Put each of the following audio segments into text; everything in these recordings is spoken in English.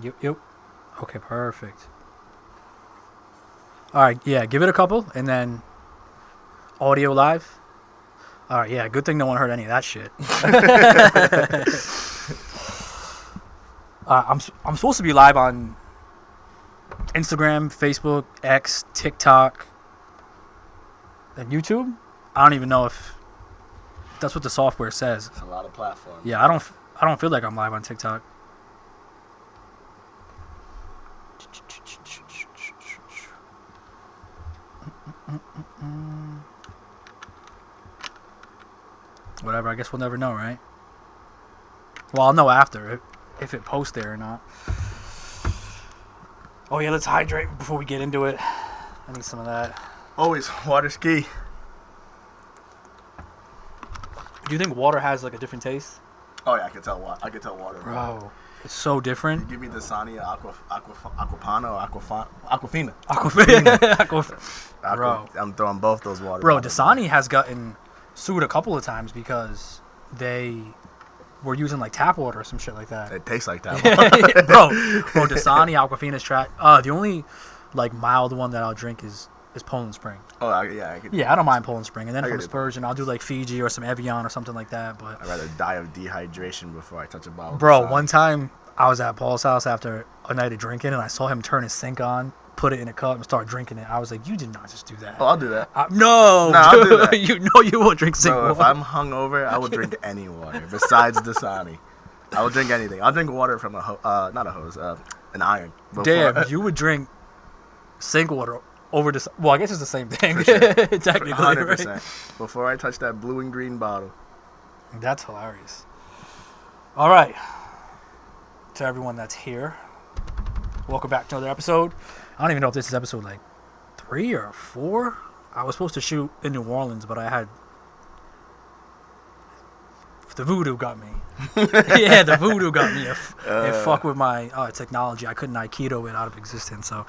Yep. Okay, perfect. All right, yeah, give it a couple, and then audio live. All right, yeah, good thing no one heard any of that shit. I'm supposed to be live on Instagram, Facebook, X, TikTok, and YouTube. I don't even know if that's what the software says. It's a lot of platforms. Yeah, I don't feel like I'm live on TikTok. Whatever, I guess we'll never know, right? Well, I'll know after if it posts there or not. Oh yeah, let's hydrate before we get into it. I need some of that. Always water's key. Do you think water has like a different taste? Oh yeah, I can tell water. Bro, it's so different. Give me the Sania Aquafana or Aquafina. Aquafina. Bro. I'm throwing both those waters. Bro, Dasani has gotten sued a couple of times because they were using like tap water or some shit like that. It tastes like that. bro, Dasani, Aquafina's trash. The only like mild one that I'll drink is Poland Spring. Oh yeah, I don't mind Poland Spring. And then from Spurgeon, I'll do like Fiji or some Evian or something like that. But I'd rather die of dehydration before I touch a bottle. Bro, one time I was at Paul's house after a night of drinking, and I saw him turn his sink on, put it in a cup, and start drinking it. I was like, "You did not just do that." Oh, I'll do that. No, I'll do that. You know you won't drink sink water. If I'm hungover, I will drink any water besides Dasani. I will drink anything. I'll drink water from not a hose, an iron. Damn, you would drink sink water over this. Well, I guess it's the same thing. For sure. Technically, 100%. right? Before I touch that blue and green bottle. That's hilarious. All right, to everyone that's here, welcome back to another episode. I don't even know if this is episode like 3 or 4. I was supposed to shoot in New Orleans, but I had the voodoo got me. Yeah, the voodoo got me. It fucked with my technology. I couldn't Aikido it out of existence. So,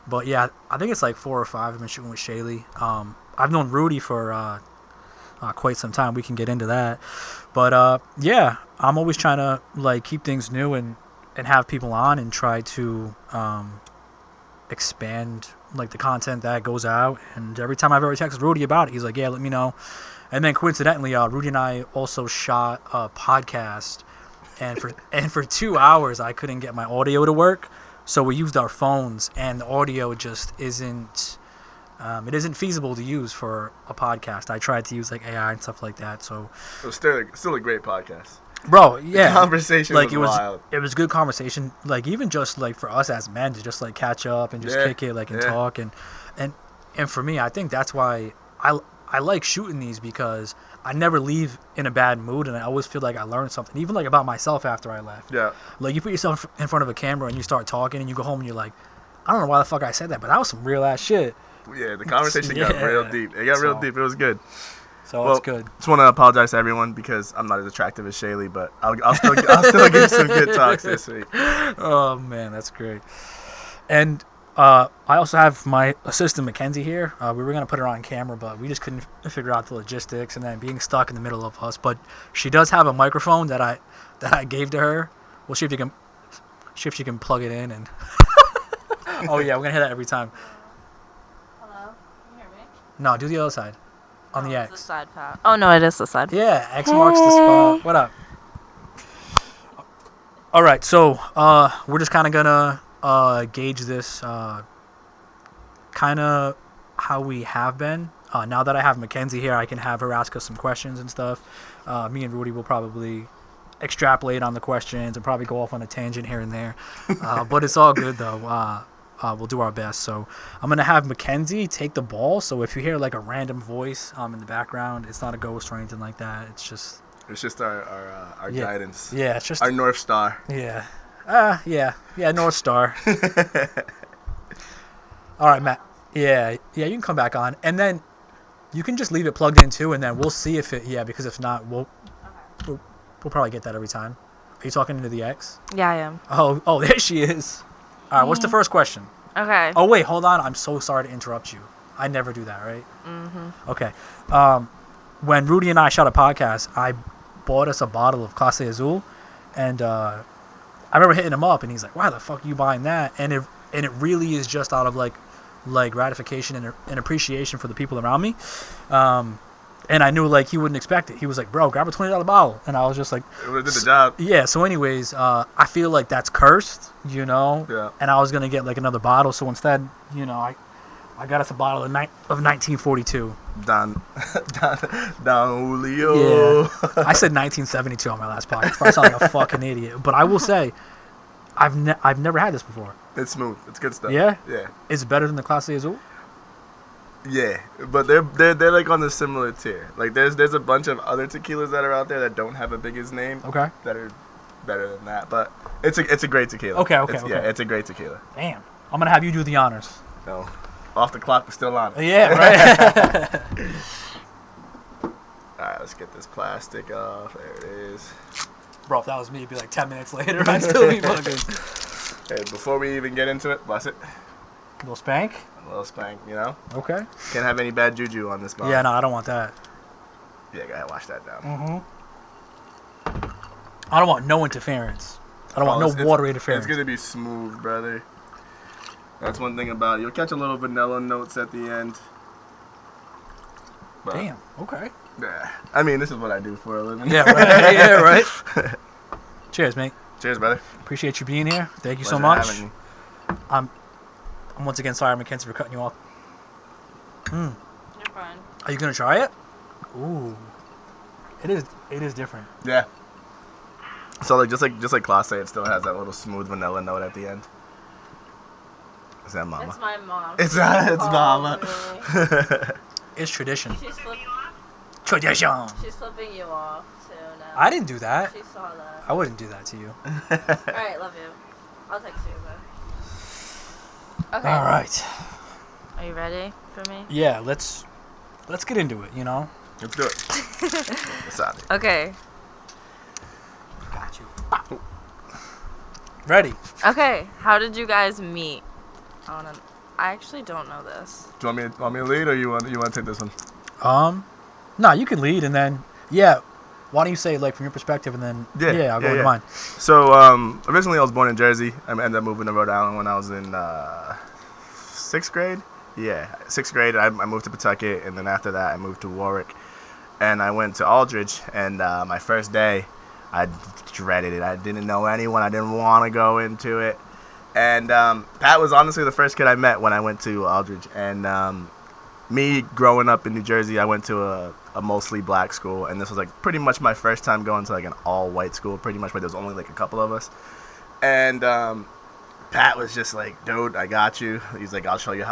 but yeah, I think it's like 4 or 5. I've been shooting with Shaylee. I've known Rudy for quite some time. We can get into that. But yeah, I'm always trying to like keep things new and have people on and try to expand like the content that goes out. And every time I've ever texted Rudy about it, he's like, "Yeah, let me know." And then coincidentally, Rudy and I also shot a podcast, and for 2 hours I couldn't get my audio to work, so we used our phones, and the audio just isn't. It isn't feasible to use for a podcast. I tried to use like AI and stuff like that. So it was still a great podcast. Bro, yeah. The conversation like was wild. It was good conversation. Like even just like for us as men to just like catch up and just kick it like and talk and for me, I think that's why I like shooting these because I never leave in a bad mood and I always feel like I learned something, even like about myself after I left. Yeah. Like you put yourself in front of a camera and you start talking and you go home and you're like, I don't know why the fuck I said that, but that was some real ass shit. Yeah, the conversation got real deep. It got real deep. It was good. So it's good. Just want to apologize to everyone because I'm not as attractive as Shaylee, but I'll still give you some good talks this week. Oh man, that's great. And I also have my assistant Mackenzie here. We were gonna put her on camera, but we just couldn't figure out the logistics, and then being stuck in the middle of us. But she does have a microphone that I gave to her. We'll see if she can plug it in. And oh yeah, we're gonna hear that every time. Hello, can you hear me? No, do the other side. On the X. The side path. Oh no, it is the side. Yeah, X marks the spot. What up? All right, so we're just kind of gonna gauge this kind of how we have been. Now that I have Mackenzie here, I can have her ask us some questions and stuff. Me and Rudy will probably extrapolate on the questions and probably go off on a tangent here and there. But it's all good though. We'll do our best. So I'm going to have Mackenzie take the ball. So if you hear like a random voice in the background, it's not a ghost or anything like that. It's just our guidance. Yeah, it's just our North Star. Yeah. Yeah, North Star. All right, Matt. Yeah, you can come back on. And then you can just leave it plugged in too, and then we'll see if it, because if not, we'll probably get that every time. Are you talking into the X? Yeah, I am. Oh, there she is. All right, what's the first question? Okay. Oh, wait, hold on. I'm so sorry to interrupt you. I never do that, right? Mm-hmm. Okay. When Rudy and I shot a podcast, I bought us a bottle of Clase Azul, and I remember hitting him up, and he's like, "Why the fuck are you buying that?" And it really is just out of like gratification and appreciation for the people around me. And I knew like he wouldn't expect it. He was like, "Bro, grab a $20 bottle," and I was just like, It would have did the job. "Yeah." So, anyways, I feel like that's cursed, you know. Yeah. And I was gonna get like another bottle, so instead, you know, I got us a bottle of 1942. Don Julio. Yeah. I said 1972 on my last podcast. I sound like a fucking idiot, but I will say, I've never had this before. It's smooth. It's good stuff. Yeah? Yeah. It's better than the Clase Azul. Yeah, but they're like on the similar tier. Like there's a bunch of other tequilas that are out there that don't have a biggest name. Okay. That are better than that, but it's a great tequila. Okay. Yeah, it's a great tequila. Damn. I'm gonna have you do the honors. No, off the clock, we're still on it. Yeah. Right. All right, let's get this plastic off. There it is. Bro, if that was me, it'd be like 10 minutes later. I'd still be fucking. Hey, before we even get into it, bless it. Little spank. A little spank, you know. Okay. Can't have any bad juju on this bottle. Yeah, no, I don't want that. Yeah, go ahead, wash that down. I don't want no interference. I don't want no water interference. It's gonna be smooth, brother. That's one thing about it. You'll catch a little vanilla notes at the end. But, Damn. Okay. yeah. I mean, this is what I do for a living. Yeah. Right. Yeah. Right. Cheers, mate. Cheers, brother. Appreciate you being here. Thank you so Pleasure much. having me. I'm once again sorry, Mackenzie, for cutting you off. You're fine. Are you gonna try it? Ooh. It is different. Yeah. So like just like Clase, it still has that little smooth vanilla note at the end. Is that mama? It's my mom. It's Oh, mama. really? It's tradition. She's Tradition. flipping you off too now. I didn't do that. She saw that. I wouldn't do that to you. Alright, love you. I'll text you then. Okay. All right. Are you ready for me? Yeah, let's get into it, you know? Let's do it. Wasabi. Okay. Got you. Ready. Okay. How did you guys meet? I actually don't know this. Do you want me to lead, or you want to take this one? No, you can lead, and then why don't you say like from your perspective, and then I'll go into mine. So originally I was born in Jersey. I ended up moving to Rhode Island when I was in 6th grade. Yeah, 6th grade. I moved to Pawtucket, and then after that I moved to Warwick, and I went to Aldridge. And my first day, I dreaded it. I didn't know anyone. I didn't want to go into it. And Pat was honestly the first kid I met when I went to Aldridge. And me growing up in New Jersey, I went to a mostly black school, and this was like pretty much my first time going to like an all-white school, pretty much, but there was only like a couple of us. And Pat was just like, "Dude, I got you." He's like, I'll show you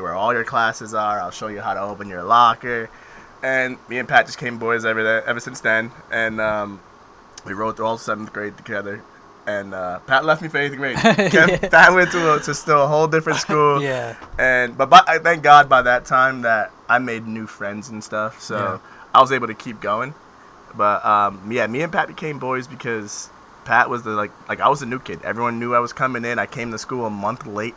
where all your classes are. I'll show you how to open your locker." And me and Pat just became boys ever since then. And we rode through all 7th grade together. And Pat left me for 8th grade. Pat went to still a whole different school. Yeah. But I thank God by that time that I made new friends and stuff. So I was able to keep going. But me and Pat became boys because Pat was like I was a new kid. Everyone knew I was coming in. I came to school a month late.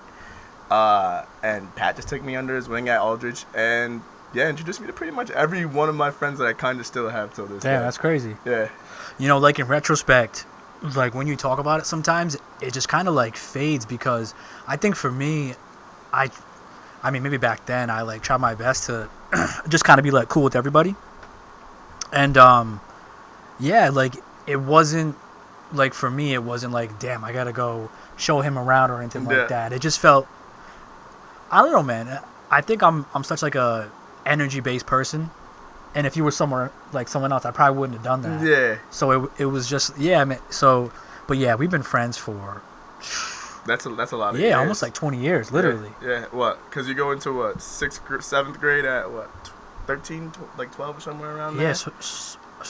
And Pat just took me under his wing at Aldridge and introduced me to pretty much every one of my friends that I kind of still have till this day. Damn, that's crazy. Yeah. You know, like in retrospect, like when you talk about it sometimes it just kind of like fades, because I think for me, I mean maybe back then I like tried my best to just kind of be like cool with everybody. And like it wasn't like, for me it wasn't like, damn, I gotta go show him around or anything like that. It just felt, I don't know, man. I think I'm such like a energy based person, and if you were somewhere like someone else, I probably wouldn't have done that. Yeah. So it was just man. So, but yeah, we've been friends for That's a lot of years. almost like 20 years, literally. Yeah. What? Because you go into what 7th grade at what 13, like 12 or somewhere around there. Yeah. So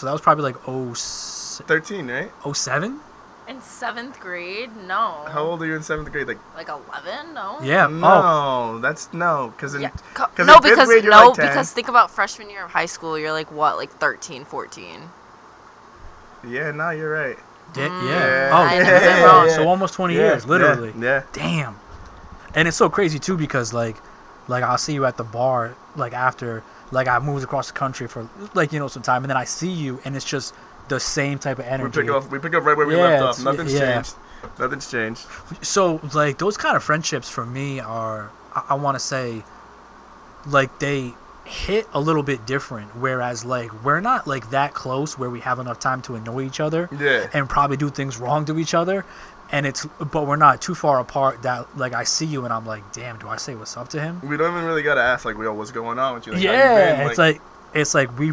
that was probably like 13, right? 07? In 7th grade? No. How old are you in 7th grade? Like 11? No. Yeah. No, that's no. Because Yeah. because think about freshman year of high school. You're like what, like 13, 14. Yeah, no, you're right. Yeah. I never been wrong. So almost 20 years, literally. Yeah. Damn. And it's so crazy too, because like I'll see you at the bar like after like I moved across the country for like some time, and then I see you and it's just the same type of energy. We pick up right where we left off. Nothing's changed. Nothing's changed. So, like, those kind of friendships for me are, I want to say, like, they hit a little bit different. Whereas, like, we're not, like, that close where we have enough time to annoy each other. Yeah. And probably do things wrong to each other. But we're not too far apart that, like, I see you and I'm like, damn, do I say what's up to him? We don't even really gotta ask, like, yo, what's going on with you? Like, how you Yeah, been? it's like we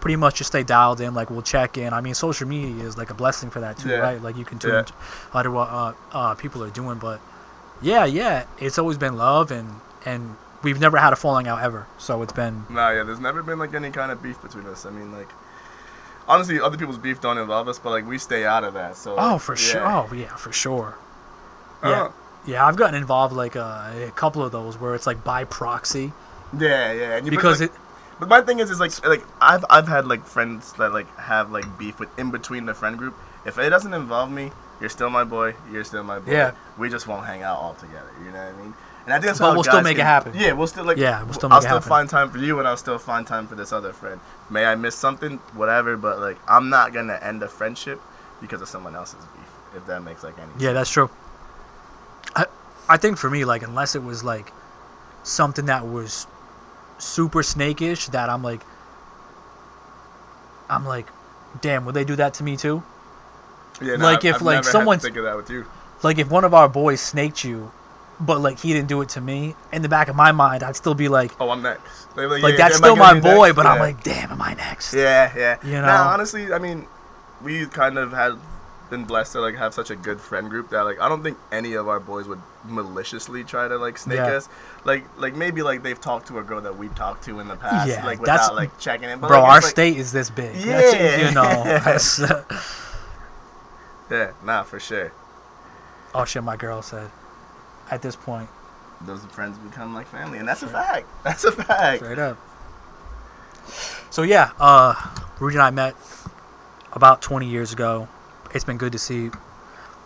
pretty much just stay dialed in. Like, we'll check in. I mean, social media is like a blessing for that too, Yeah. right? Like, you can tune to what people are doing. But yeah, it's always been love, and we've never had a falling out ever. So it's been Nah, yeah, there's never been, like, any kind of beef between us. I mean, like, honestly, other people's beef don't involve us, but, like, we stay out of that. So sure. Oh yeah, for sure. Uh, Yeah, I've gotten involved like a couple of those where it's like by proxy yeah. And because But my thing is like I've had like friends that like have like beef with in between the friend group. If it doesn't involve me, you're still my boy. You're still my boy. Yeah. We just won't hang out all together. You know what I mean? And I think that's But how we'll still guys make can- it happen. Yeah, we'll still like. Yeah, we'll still I'll make it still happen. find time for you, and I'll still find time for this other friend. May I miss something, whatever, but like I'm not gonna end a friendship because of someone else's beef. If that makes like any sense. yeah, that's true. I think for me, like, unless it was like something that was super snakish, that I'm like, damn, would they do that to me too? Yeah, like, if, I've like, never had to someone's- think of that with you. Like, if one of our boys snaked you, but like he didn't do it to me, in the back of my mind, I'd still be like, Oh, I'm next. Like, like yeah, that's am I still gonna my be boy, next? but I'm Yeah. like, damn, am I next? Yeah. You know? Nah, honestly, I mean, we kind of had been blessed to like have such a good friend group that like I don't think any of our boys would maliciously try to like snake Yeah. us. Like maybe like they've talked to a girl that we've talked to in the past, Yeah, like that's- without like checking in. But, Bro, like, our it's, like, state is this big. Yeah. That's, you know. That's, Yeah, nah, for sure. oh shit, my girl said. At this point, Those friends become like family, and that's a fact. That's a fact. straight up. So yeah, Rudy and I met about 20 years ago. It's been good to see,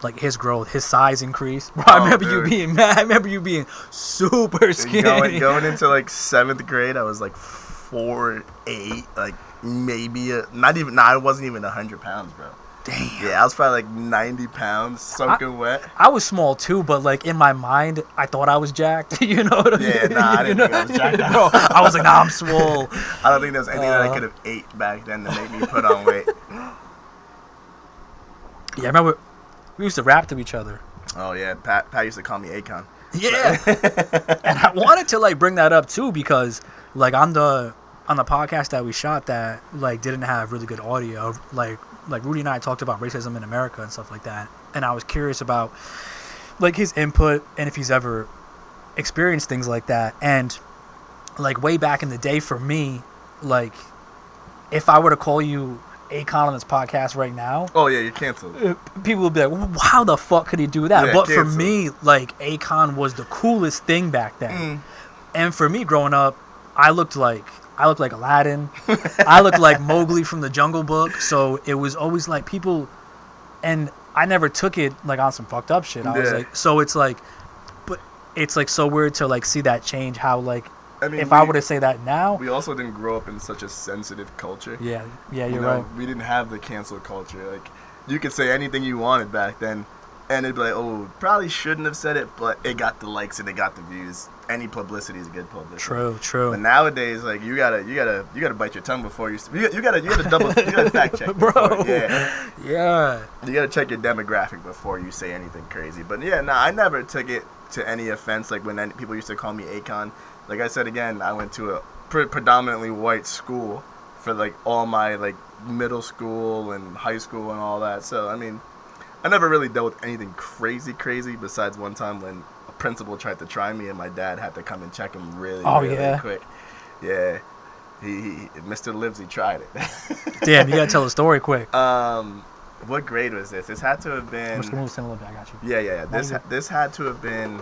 like, his growth, his size increase. Bro, I Oh, remember dude. you being mad. I remember you being super skinny. Going into like 7th grade, I was like 4'8", like maybe I wasn't even 100 pounds, bro. Damn. Yeah, I was probably like 90 pounds, soaking wet. I was small too, but like in my mind, I thought I was jacked. You know what I mean? Yeah, nah, I didn't think I was jacked. Bro, I was like, nah, I'm swole. I don't think there was anything that I could have ate back then to make me put on weight. Yeah, I remember we used to rap to each other. Oh yeah, Pat used to call me Akon. Yeah. And I wanted to like bring that up too because like on the podcast that we shot that like didn't have really good audio, like Rudy and I talked about racism in America and stuff like that, and I was curious about like his input and if he's ever experienced things like that. And like way back in the day for me, like if I were to call you Akon on this podcast right now, Oh yeah, you're canceled. people would be like, well, how the fuck could he do that? Yeah, But for cancel. me, like, Akon was the coolest thing back then. Mm. And for me growing up, I looked like Aladdin. I looked like Mowgli from the Jungle Book. So it was always like people, and I never took it like on some fucked up shit. I was Yeah. like, so it's like, but it's like so weird to like see that change. How like I mean, if I were to say that now, we also didn't grow up in such a sensitive culture. yeah, You you're know, right. we didn't have the cancel culture. Like, you could say anything you wanted back then, and it'd be like, oh, probably shouldn't have said it, but it got the likes and it got the views. Any publicity is good publicity. True. But nowadays, like, you gotta bite your tongue before you gotta fact check, Bro. before, yeah. Yeah. You gotta check your demographic before you say anything crazy. But yeah, nah, I never took it to any offense. Like when people used to call me Akon. Like I said again, I went to a predominantly white school for like all my like middle school and high school and all that. So I mean, I never really dealt with anything crazy besides one time when a principal tried to try me and my dad had to come and check him really quick. Yeah, he Mr. Livesey tried it. Damn, you gotta tell the story quick. What grade was this? This had to have been. I got you. Yeah. Not This had to have been.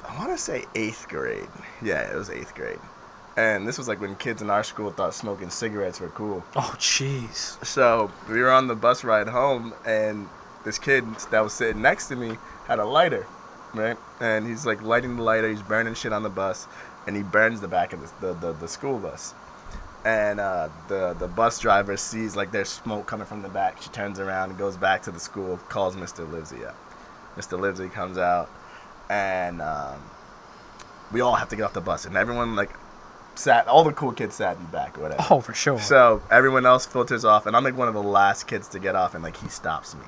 I want to say 8th grade. Yeah, it was 8th grade. And this was like when kids in our school thought smoking cigarettes were cool. Oh, jeez. So we were on the bus ride home, and this kid that was sitting next to me had a lighter, right? And he's like lighting the lighter. He's burning shit on the bus, and he burns the back of the school bus. and the bus driver sees like there's smoke coming from the back. She turns around and goes back to the school, calls Mr. Livesey up. Mr. Livesey comes out, and we all have to get off the bus, and everyone like sat. All the cool kids sat in the back or whatever. Oh, for sure. So everyone else filters off, and I'm like one of the last kids to get off, and like he stops me.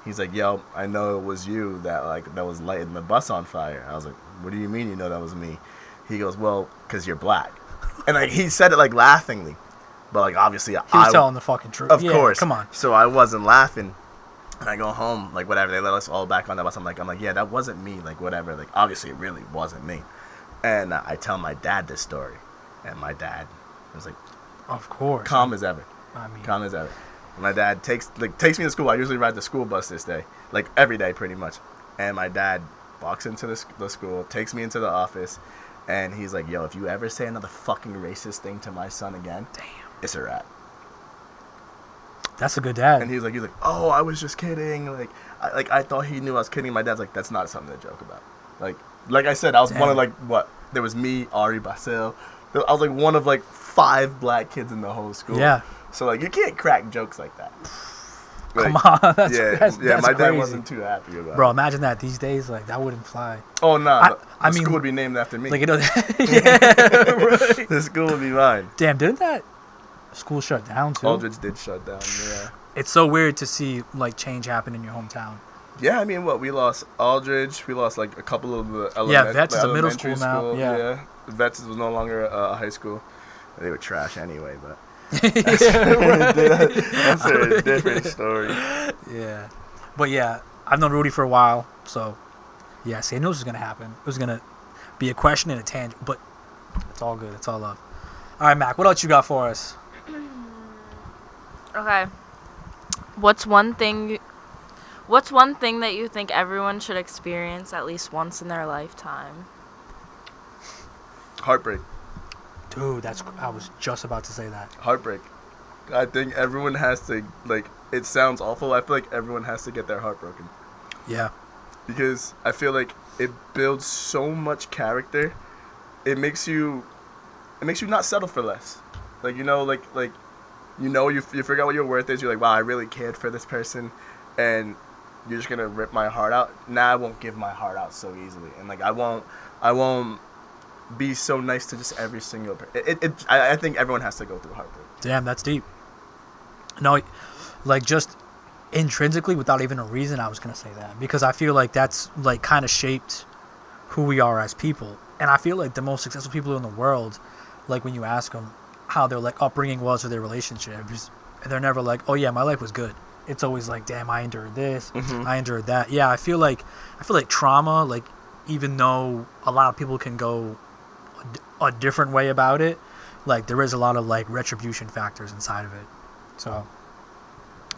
He's like, "Yo, I know it was you that was lighting the bus on fire." I was like, "What do you mean you know that was me?" He goes, "Well, 'cause you're black." And like he said it like laughingly, but like obviously he was telling the fucking truth. Of course, come on. So I wasn't laughing, and I go home like whatever. They let us all back on the bus. I'm like, yeah, that wasn't me. Like whatever. Like obviously it really wasn't me. And I tell my dad this story, and my dad was like, "Of course, calm as ever." I mean, calm as ever. And my dad takes me to school. I usually ride the school bus this day, like every day pretty much. And my dad walks into the school, takes me into the office, and he's like, "Yo, if you ever say another fucking racist thing to my son again, damn, it's a wrap." That's a good dad. And he's like, "Oh, I was just kidding. I thought he knew I was kidding." My dad's like, "That's not something to joke about." Like I said, I was damn. one of like what? There was me, Ari Basil. I was like one of like 5 black kids in the whole school. Yeah. So like you can't crack jokes like that. Come on, that's my dad crazy. wasn't too happy about Bro, it. imagine that these days, like that wouldn't fly. Oh no, I the mean, school would be named after me. Like yeah, right. The school would be mine. Damn, didn't that school shut down too? Aldridge did shut down. Yeah. It's so weird to see like change happen in your hometown. Yeah, I mean, we lost Aldridge. We lost like a couple of the Vets is a middle school now. Yeah. Vets was no longer a high school. They were trash anyway, but that's a different story. Yeah, but yeah, I've known Rudy for a while, so yeah, St. Louis was gonna happen. It was gonna be a question and a tangent, but it's all good. It's all love. All right, Mac, what else you got for us? Okay. What's one thing that you think everyone should experience at least once in their lifetime? Heartbreak. Dude, I was just about to say that. Heartbreak. I think everyone has to, like, it sounds awful. I feel like everyone has to get their heart broken. Yeah. Because I feel like it builds so much character. It makes you not settle for less. Like, you know, you figure out what your worth is. You're like, wow, I really cared for this person. And you're just going to rip my heart out. Nah, I won't give my heart out so easily. And, like, I won't be so nice to just every single person. I think everyone has to go through heartbreak. Damn, that's deep. No, like just intrinsically, without even a reason, I was gonna say that because I feel like that's like kind of shaped who we are as people. And I feel like the most successful people in the world, like when you ask them how their like upbringing was or their relationships, they're never like, "Oh yeah, my life was good." It's always like, "Damn, I endured this, I endured that." Yeah, I feel like trauma, like even though a lot of people can go a different way about it, like there is a lot of like retribution factors inside of it. So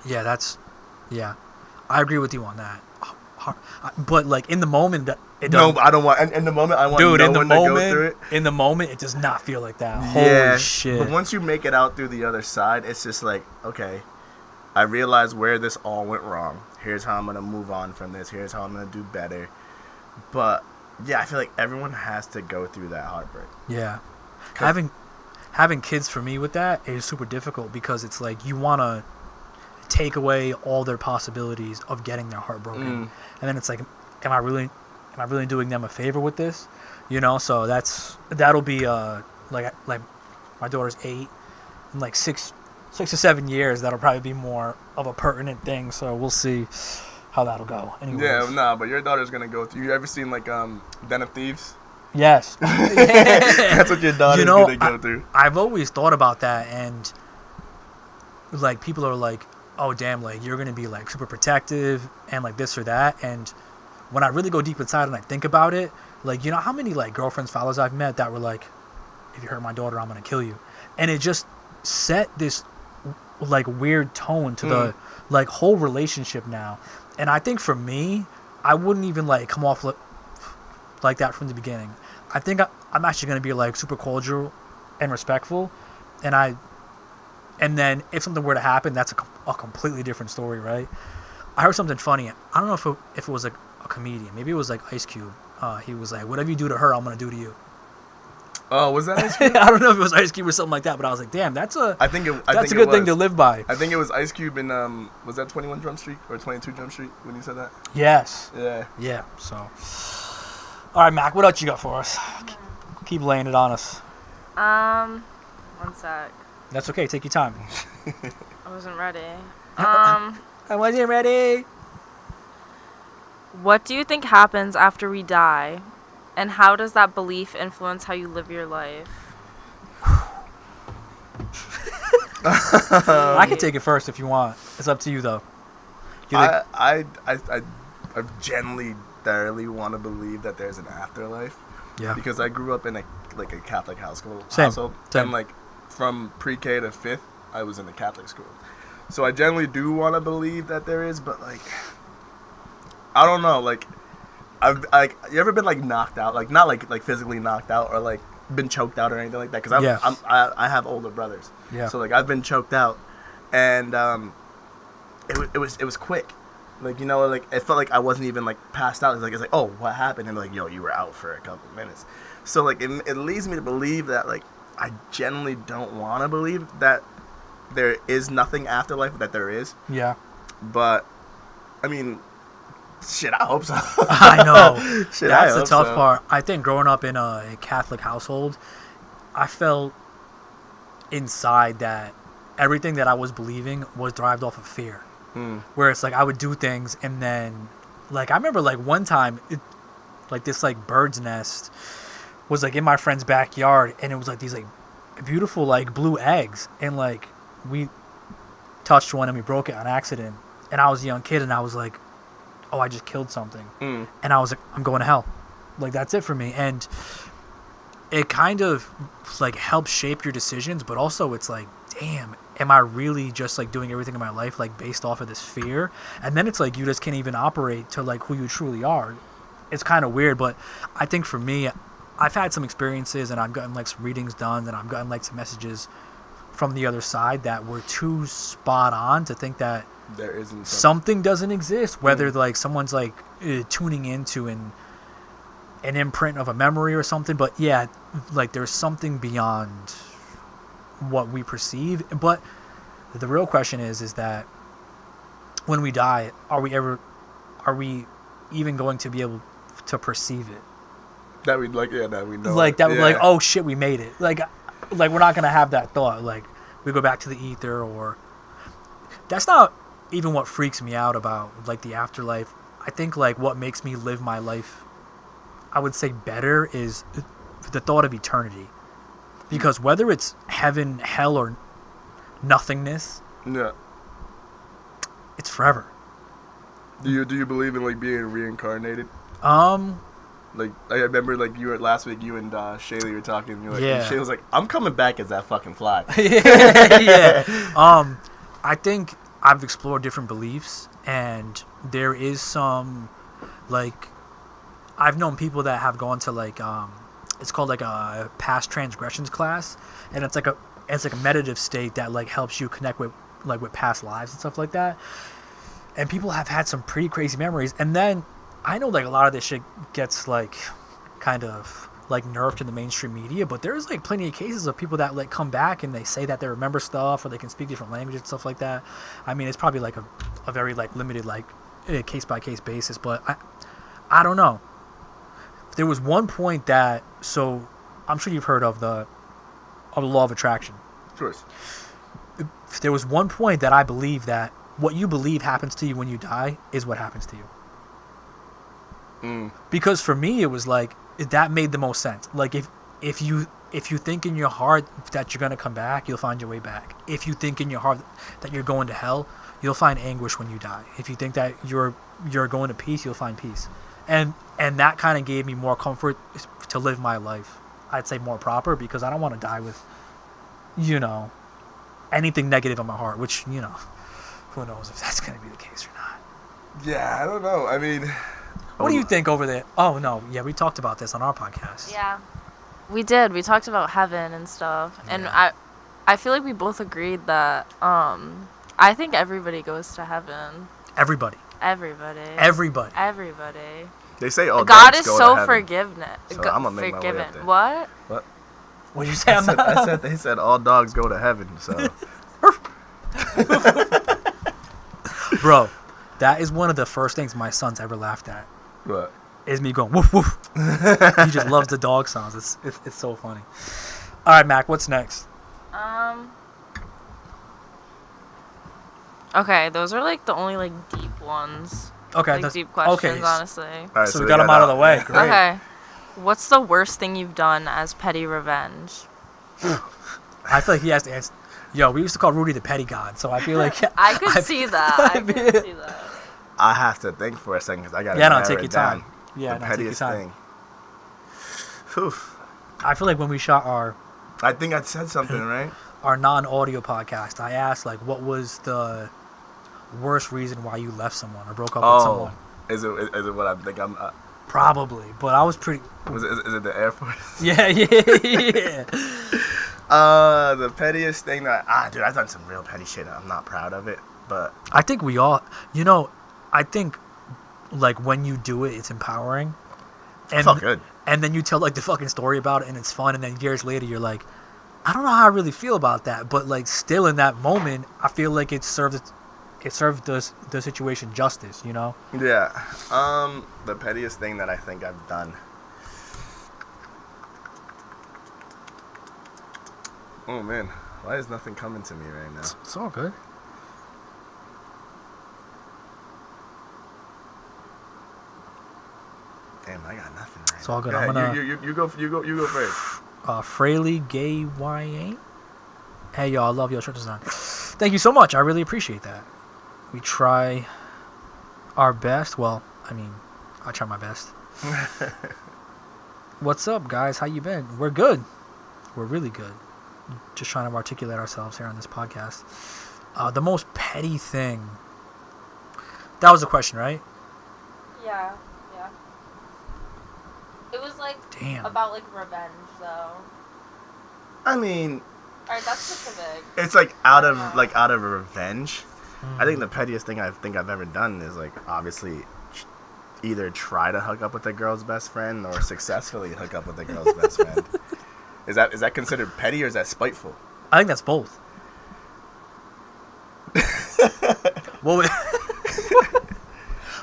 yeah, I agree with you on that. But like in the moment, it doesn't. No, I don't want. In the moment, I want no one to go through it. In the moment, it does not feel like that. Yeah, holy shit! But once you make it out through the other side, it's just like, okay, I realize where this all went wrong. Here's how I'm gonna move on from this. Here's how I'm gonna do better. But yeah, I feel like everyone has to go through that heartbreak. Yeah, having kids for me with that is super difficult because it's like you want to take away all their possibilities of getting their heart broken, and then it's like, am I really doing them a favor with this? You know, so that'll be like my daughter's 8, in like 6 to 7 years that'll probably be more of a pertinent thing. So we'll see how that'll go. Anyways. Yeah, nah, but your daughter's gonna go through. You ever seen like Den of Thieves? Yes. That's what your daughter's gonna go through. I've always thought about that, and like people are like, "Oh damn, like you're gonna be like super protective and like this or that." And when I really go deep inside and I think about it, like, you know how many like girlfriends, fellas I've met that were like, "If you hurt my daughter, I'm gonna kill you," and it just set this like weird tone to the like whole relationship now. And I think for me, I wouldn't even like come off like that from the beginning. I think I'm actually going to be like super cordial and respectful. And then if something were to happen, that's a completely different story, right? I heard something funny. I don't know if it was like a comedian. Maybe it was like Ice Cube. He was like, "Whatever you do to her, I'm going to do to you." Oh, was that Ice Cube? I don't know if it was Ice Cube or something like that, but I was like, damn, that's a good thing to live by. I think it was Ice Cube in was that 21 Jump Street or 22 Jump Street when you said that? Yes. Yeah. Yeah. So, all right, Mac, what else you got for us? Keep laying it on us. One sec. That's okay. Take your time. I wasn't ready. I wasn't ready. What do you think happens after we die? And how does that belief influence how you live your life? I can take it first if you want. It's up to you, though. I genuinely thoroughly want to believe that there's an afterlife. Yeah. Because I grew up in a Catholic household. Same. And like from pre-K to 5th, I was in a Catholic school. So I generally do want to believe that there is, but like, I don't know. Like, you ever been like knocked out? Like not like physically knocked out or like been choked out or anything like that? Because I have older brothers. Yeah. So like I've been choked out, and it was quick. Like, you know, like it felt like I wasn't even like passed out. It's like oh, what happened? And like, yo, you were out for a couple minutes. So like it leads me to believe that like I genuinely don't want to believe that there is nothing afterlife, that there is. Yeah. But I mean, shit, I hope so. I know. Shit, that's the tough part. I think growing up in a Catholic household, I felt inside that everything that I was believing was derived off of fear. Where it's like I would do things and then, like, I remember like one time, like this like bird's nest was like in my friend's backyard, and it was like these like beautiful like blue eggs, and like we touched one and we broke it on accident, and I was a young kid and I was like, oh, I just killed something. And I was like, I'm going to hell. Like, that's it for me. And it kind of like helps shape your decisions, but also it's like, damn, am I really just like doing everything in my life like based off of this fear? And then it's like you just can't even operate to like who you truly are. It's kind of weird, but I think for me, I've had some experiences and I've gotten like some readings done and I've gotten like some messages from the other side that were too spot on to think that there isn't something doesn't exist, whether like someone's like tuning into an imprint of a memory or something. But yeah, like there's something beyond what we perceive. But the real question is that when we die, are we even going to be able to perceive it? That we like, yeah, that we know. Like that, yeah. like, oh shit, we made it. Like we're not gonna have that thought. Like we go back to the ether, or that's not even what freaks me out about like the afterlife. I think like what makes me live my life, I would say, better is the thought of eternity. Because whether it's heaven, hell, or nothingness, yeah, it's forever. Do you believe in like being reincarnated? Like I remember like last week you and Shaylee were talking. And Shaylee was like, "I'm coming back as that fucking fly." Yeah. I think I've explored different beliefs, and there is some, like, I've known people that have gone to like it's called like a past transgressions class, and it's like a meditative state that like helps you connect with past lives and stuff like that. And people have had some pretty crazy memories. And then I know like a lot of this shit gets like kind of like nerfed in the mainstream media, but there's like plenty of cases of people that like come back and they say that they remember stuff or they can speak different languages and stuff like that. I mean, it's probably like a very like limited like case by case basis, but I don't know. There was one point that, so I'm sure you've heard of the law of attraction. Of course. There was one point that I believe that what you believe happens to you when you die is what happens to you. Because for me, it was like, that made the most sense. Like if you think in your heart that you're gonna come back, you'll find your way back. If you think in your heart that you're going to hell, you'll find anguish when you die. If you think that you're going to peace, you'll find peace. And that kind of gave me more comfort to live my life. I'd say more proper, because I don't want to die with, anything negative in my heart, which, who knows if that's going to be the case or not. Yeah, I don't know. I mean, what do you think over there? Oh, no. Yeah, we talked about this on our podcast. Yeah, we did. We talked about heaven and stuff. Yeah. And I feel like we both agreed that I think everybody goes to heaven. Everybody. They say all God dogs is go so to heaven. forgiveness. So I'm gonna make my way up there. What? What you say? I said they said all dogs go to heaven. So, bro, that is one of the first things my son's ever laughed at. what? Is me going woof woof. He just loves the dog sounds. It's so funny. All right, Mac, what's next? Okay, those are like the only like deep ones. Okay, Like deep questions, okay. honestly. All right, So we got them out of the way. Great. Okay. What's the worst thing you've done as petty revenge? I feel like he has to answer. Yo, we used to call Rudy the petty god, so I feel like I could see that. I could see that. I have to think for a second because I got to Yeah, no, narrow take it your down. time. Yeah, The no, take your pettiest time. thing. Whew. I feel like when we shot I think I said something, right? our non-audio podcast, I asked like, what was the worst reason why you left someone or broke up with someone? Is it what I think I'm... Probably, but I was pretty. is it the Air Force? Yeah. The pettiest thing that... dude, I've done some real petty shit. I'm not proud of it, but... I think we all, I think, like, when you do it, it's empowering. I felt good. And then you tell, like, the fucking story about it, and it's fun, and then years later, you're like, I don't know how I really feel about that, but, like, still in that moment, I feel like it served the situation justice, you know? Yeah. The pettiest thing that I think I've done... Oh, man. Why is nothing coming to me right now? It's all good. Damn, I got nothing right It's all good. now. I'm Go ahead. gonna... You go first. Fraley Gay YA. Hey, y'all, I love your shirt design. Thank you so much. I really appreciate that. We try our best. Well, I mean, I try my best. What's up, guys? How you been? We're good. We're really good. Just trying to articulate ourselves here on this podcast. The most petty thing. That was the question, right? Yeah. It was like Damn. about like revenge, though. I mean, Alright, that's specific. it's like out of revenge. I think the pettiest thing I think I've ever done is like obviously either try to hook up with a girl's best friend or successfully hook up with a girl's best friend. Is that considered petty or is that spiteful? I think that's both.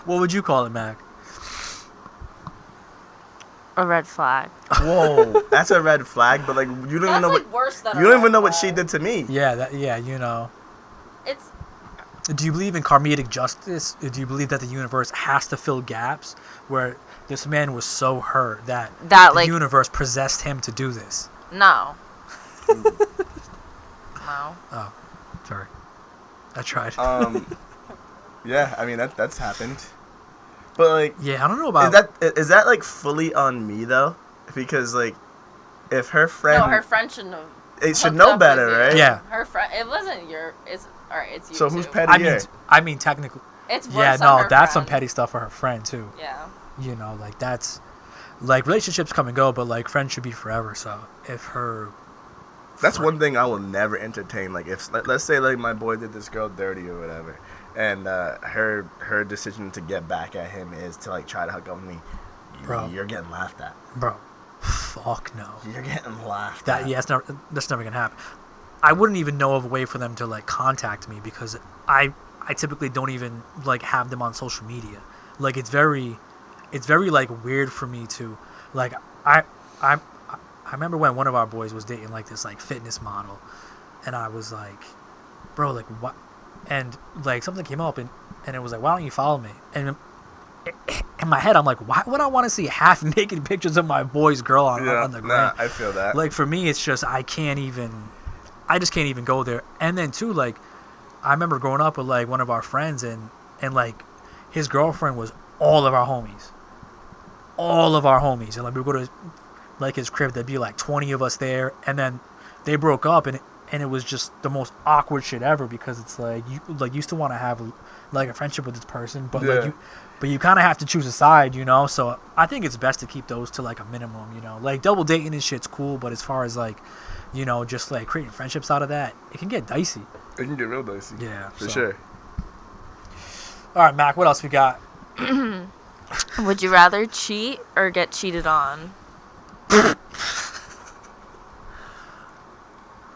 What would you call it, Mac? A red flag. Whoa, that's a red flag. But like you don't even know what worse than you don't even know what she did to me. Yeah, you know. It's Do you believe in karmic justice? Do you believe that the universe has to fill gaps where this man was so hurt that the like universe possessed him to do this? no. No. Oh, sorry. I tried. Yeah, I mean that's happened. But like, yeah, I don't know about is that like fully on me though? Because like, if her friend, No, her friend shouldn't have. it should hooked know up better, with you. right? Yeah. Her friend. It wasn't your. It's alright. It's you. So who's too. petty? I mean, technically, It's worse yeah, on no, her that's some friend. petty stuff for her friend too. Yeah. You know, like that's like relationships come and go, but like friends should be forever. So if her, That's one thing I will never entertain. Like if let's say like my boy did this girl dirty or whatever, and her decision to get back at him is to like try to hook up with me, Bro. you're getting laughed at. bro, fuck no. You're getting laughed That at. yeah, that's never gonna happen. I wouldn't even know of a way for them to like contact me because I typically don't even like have them on social media. Like it's very like weird for me to like I remember when one of our boys was dating like this like fitness model, and I was like, bro, like what? And like something came up and it was like, why don't you follow me? And in my head, I'm like, why would I want to see half naked pictures of my boy's girl on the gram? Nah, I feel that. Like for me, it's just I just can't even go there. And then too, like I remember growing up with like one of our friends and like his girlfriend was all of our homies, and like we would go to like his crib. There'd be like 20 of us there, and then they broke up, and it was just the most awkward shit ever because it's like you still want to have like a friendship with this person, but Yeah. you kind of have to choose a side, you know. So I think it's best to keep those to like a minimum, you know. Like double dating and shit's cool, but as far as like, you know, just like creating friendships out of that, it can get dicey. It can get real dicey. Yeah, for so. sure. All right, Mac, what else we got? Would you rather cheat or get cheated on?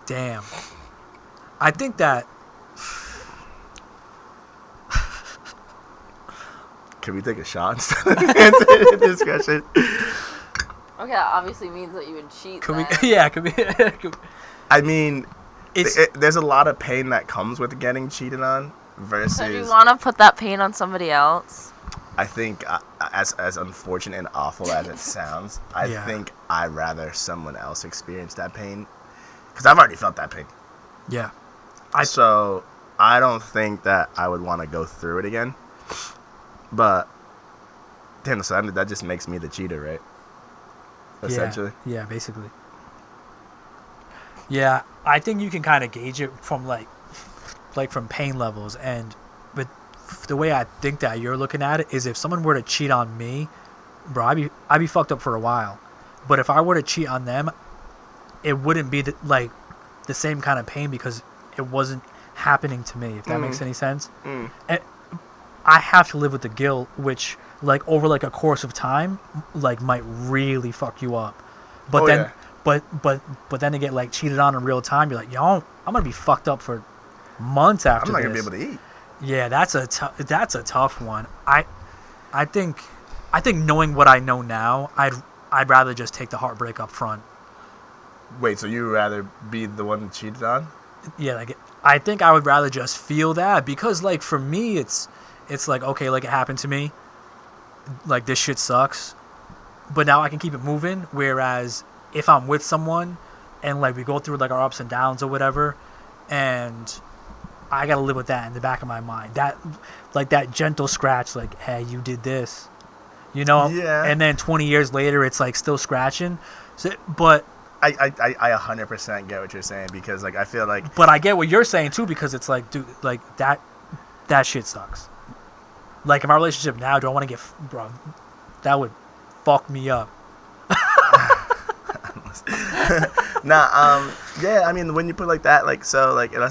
Damn. I think that. Can we take a shot instead of answering this question? Okay, that obviously means that you would cheat. Could we? then. Yeah. Could we? I mean, It's there's a lot of pain that comes with getting cheated on versus. So do you want to put that pain on somebody else? I think, as unfortunate and awful as it sounds, I Yeah. think I'd rather someone else experience that pain, because I've already felt that pain. yeah. So I don't think that I would want to go through it again. But damn, so that just makes me the cheater, right? Essentially. Yeah, basically. Yeah, I think you can kind of gauge it from like from pain levels, but the way I think that you're looking at it is if someone were to cheat on me, bro, I'd be fucked up for a while. But if I were to cheat on them, it wouldn't be the same kind of pain because it wasn't happening to me. If that makes any sense. Mm. And I have to live with the guilt, which over a course of time, might really fuck you up. But Oh, then, yeah. but then to get cheated on in real time, you're like, yo, I'm gonna be fucked up for months after I'm not this. gonna be able to eat. Yeah, that's a tough one. I think knowing what I know now, I'd rather just take the heartbreak up front. Wait, so you would rather be the one cheated on? Yeah, I think I would rather just feel that because for me it's okay, it happened to me. This shit sucks. But now I can keep it moving, whereas if I'm with someone and we go through our ups and downs or whatever, and I gotta live with that in the back of my mind. That that gentle scratch, hey, you did this. Yeah. And then 20 years later it's still scratching. So, but I 100% get what you're saying because I feel like But I get what you're saying too because it's dude, that shit sucks. In my relationship now, do I want to get bro? That would fuck me up. yeah, I mean when you put it like that, let's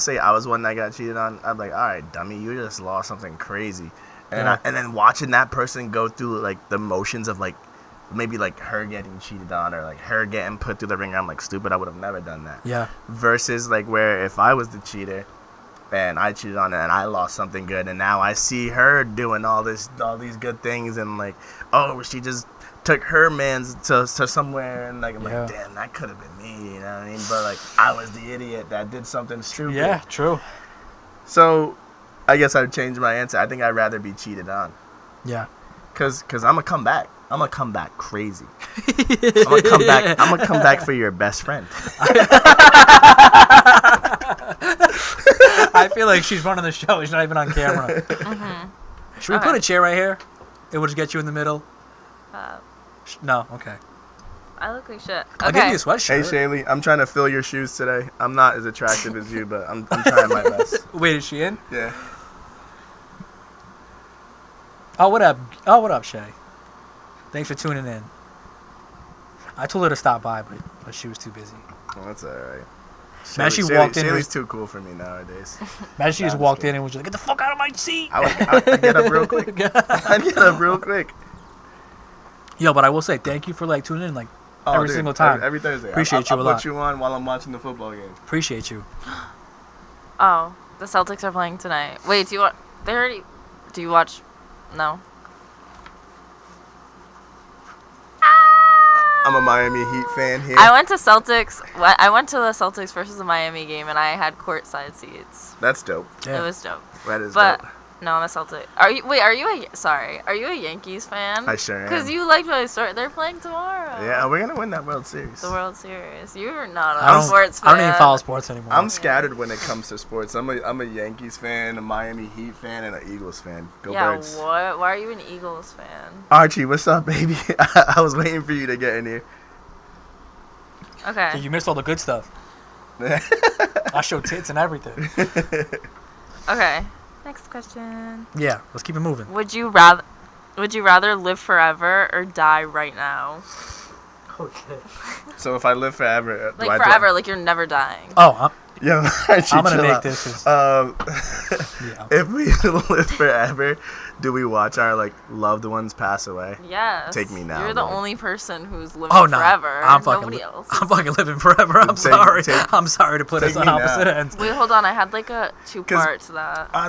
say I was one that got cheated on, I'd be like, all right, dummy, you just lost something crazy, and Yeah. and then watching that person go through the motions of maybe her getting cheated on or her getting put through the ringer, I'm stupid, I would have never done that. Yeah. Versus where if I was the cheater and I cheated on her and I lost something good and now I see her doing all these good things and oh, she just took her man's to somewhere and I'm Yeah. like, damn, that could have been me, you know what I mean? But I was the idiot that did something stupid. Yeah, true. So I guess I would change my answer. I think I'd rather be cheated on. Yeah. Cause I'm gonna come back. I'm gonna come back crazy. I'm gonna come back for your best friend. I feel like she's running the show. She's not even on camera. Should we put Okay. a chair right here? It will just get you in the middle. No, okay. I look like shit. I'll give Okay. you a sweatshirt. Hey Shaylee, I'm trying to fill your shoes today. I'm not as attractive as you, but I'm trying my best. Wait, is she in? Yeah. Oh, what up? Oh, what up, Shay? Thanks for tuning in. I told her to stop by, but she was too busy. Well, that's alright. Man, she walked in. Shaylee's too cool for me nowadays. Imagine she just Nah, walked just in and was just like, "Get the fuck out of my seat!" I get up real quick. I get up real quick. Yo, but I will say thank you for tuning in Oh, every dude, single time. Every Thursday. Appreciate you a I'll lot. put you on while I'm watching the football game. Appreciate you. Oh, the Celtics are playing tonight. Wait, do you want? They already. Do you watch? No. I'm a Miami Heat fan here. I went to Celtics. I went to the Celtics versus the Miami game, and I had courtside seats. That's dope. Yeah. It was dope. That is But dope. no, I'm a Celtic. Are you? Wait, are you a Yankees fan? I sure am. Because you liked my story. They're playing tomorrow. Yeah, we're gonna win that World Series. The World Series. You're not I a don't. sports fan. I don't even follow sports anymore. I'm scattered when it comes to sports. I'm a Yankees fan, a Miami Heat fan, and an Eagles fan. Go Yeah, Birds. what? Why are you an Eagles fan? Archie, what's up, baby? I was waiting for you to get in here. Okay. You missed all the good stuff. I show tits and everything. Okay. Next question. Yeah, let's keep it moving. Would you rather live forever or die right now? Oh shit. So if I live forever, Like forever, like you're never dying. Oh, Yo, Archie, I'm gonna chill make out. this. Yeah. If we live forever, do we watch our like loved ones pass away? Yes. Take me now, You're the Lord. only person who's living Oh no, forever. I'm fucking. Nobody else. I'm fucking living forever. I'm sorry. I'm sorry to put us take on me opposite now. ends. Wait, hold on. I had like a two-part to that. I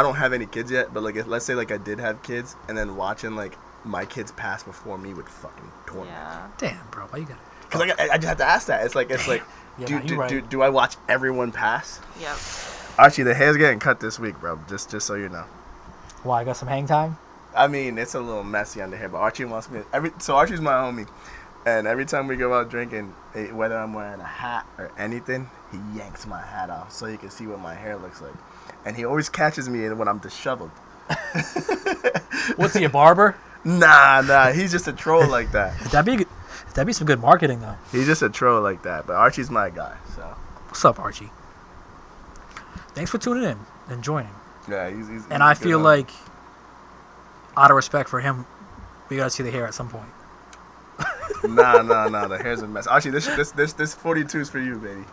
don't have any kids yet, but like, if, let's say like I did have kids, and then watching like my kids pass before me would fucking torment. Yeah. Damn, bro, why you got it? Because like I just have to ask that. It's like Yeah, do, no, you're right. do I watch everyone pass? Yep. Archie, the hair's getting cut this week, bro. Just so you know. Why, I got some hang time? I mean, it's a little messy under here, but Archie wants me. So Archie's my homie, and every time we go out drinking, whether I'm wearing a hat or anything, he yanks my hat off so you can see what my hair looks like, and he always catches me when I'm disheveled. What's he, a barber? Nah, he's just a troll like that. That'd be some good marketing though. He's just a troll like that. But Archie's my guy, so. What's up, Archie? Thanks for tuning in and joining. Yeah, he's And I good feel homie. like, out of respect for him, we gotta see the hair at some point. Nah, the hair's a mess. Archie, this 42 is for you, baby.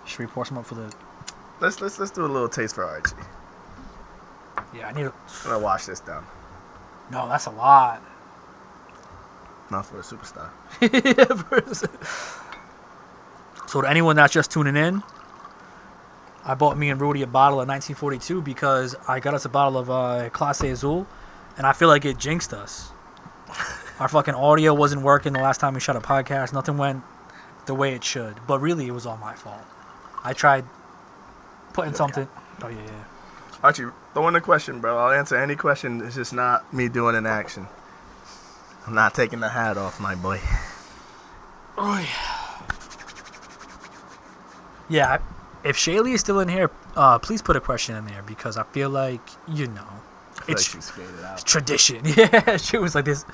Should we pour some up for the? Let's do a little taste for Archie. Yeah, I need. I'm gonna wash this down. No, that's a lot. Not for a superstar. So to anyone that's just tuning in, I bought me and Rudy a bottle of 1942 because I got us a bottle of Clase Azul, and I feel like it jinxed us. Our fucking audio wasn't working the last time we shot a podcast. Nothing went the way it should. But really, it was all my fault. I tried putting something... Oh, yeah. Archie, throw in a question, bro. I'll answer any question. It's just not me doing an action. I'm not taking the hat off, my boy. Oh, yeah. Yeah, if Shaylee is still in here, please put a question in there because I feel like, I feel it's like she skated out. tradition. Yeah, she was like, this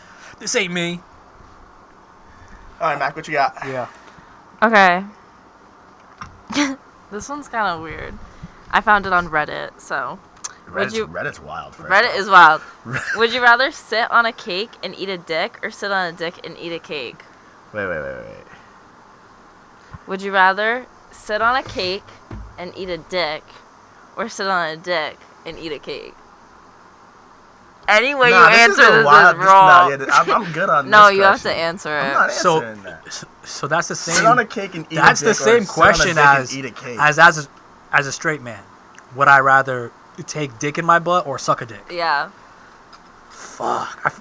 ain't me. All right, Mac, what you got? Yeah. Okay. This one's kind of weird. I found it on Reddit, so. Reddit's wild. Reddit is wild. Would you rather sit on a cake and eat a dick or sit on a dick and eat a cake? Wait. Would you rather sit on a cake and eat a dick or sit on a dick and eat a cake? Any way you answer this is wrong. I'm good on No, this you have to question. answer I'm it. not answering that. So that's the same. Sit on a cake and eat That's a the dick or same sit on a question dick as and eat a cake. as a straight man. Would I rather take dick in my butt or suck a dick? Yeah. Fuck.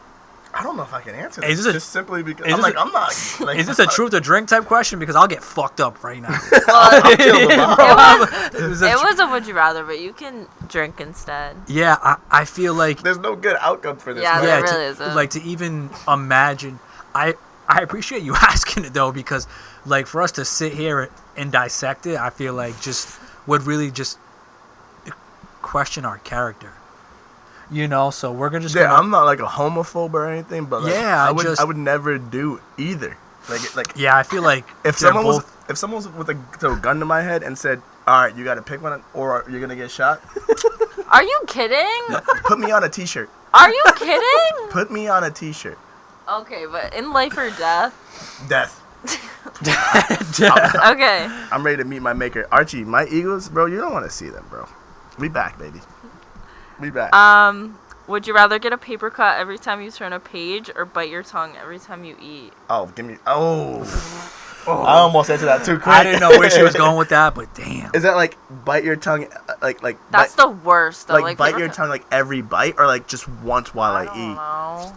I don't know if I can answer Is this. this a- Just simply because is I'm this like, I'm not. Like, Is this a truth or drink type question? Because I'll get fucked up right now. I'll kill the vibe. It was a would you rather, but you can drink instead. Yeah, I feel like There's no good outcome for this. Yeah, man. there to, really isn't. like to even imagine. I appreciate you asking it though because like for us to sit here and dissect it, I feel like just would really just question our character. You know, so we're gonna just. Yeah, I'm not like a homophobe or anything, but like, Yeah, I would never do either. Like Yeah, I feel like if they're someone both, was with a throw a gun to my head and said, "All right, you got to pick one, or you're gonna get shot," Are you kidding? put me on a T-shirt. Are you kidding? Put me on a T-shirt. Okay, but in life or death? Death. Okay. I'm ready to meet my maker, Archie. My Eagles, bro. You don't want to see them, bro. We back, baby. We back. Would you rather get a paper cut every time you turn a page or bite your tongue every time you eat? Oh, give me. Oh. I almost answered that too quick. I didn't know where she was going with that, but damn. Is that like bite your tongue, like That's bite, the worst, though. like bite paper your cut- tongue like every bite, or like just once while I I don't eat? know.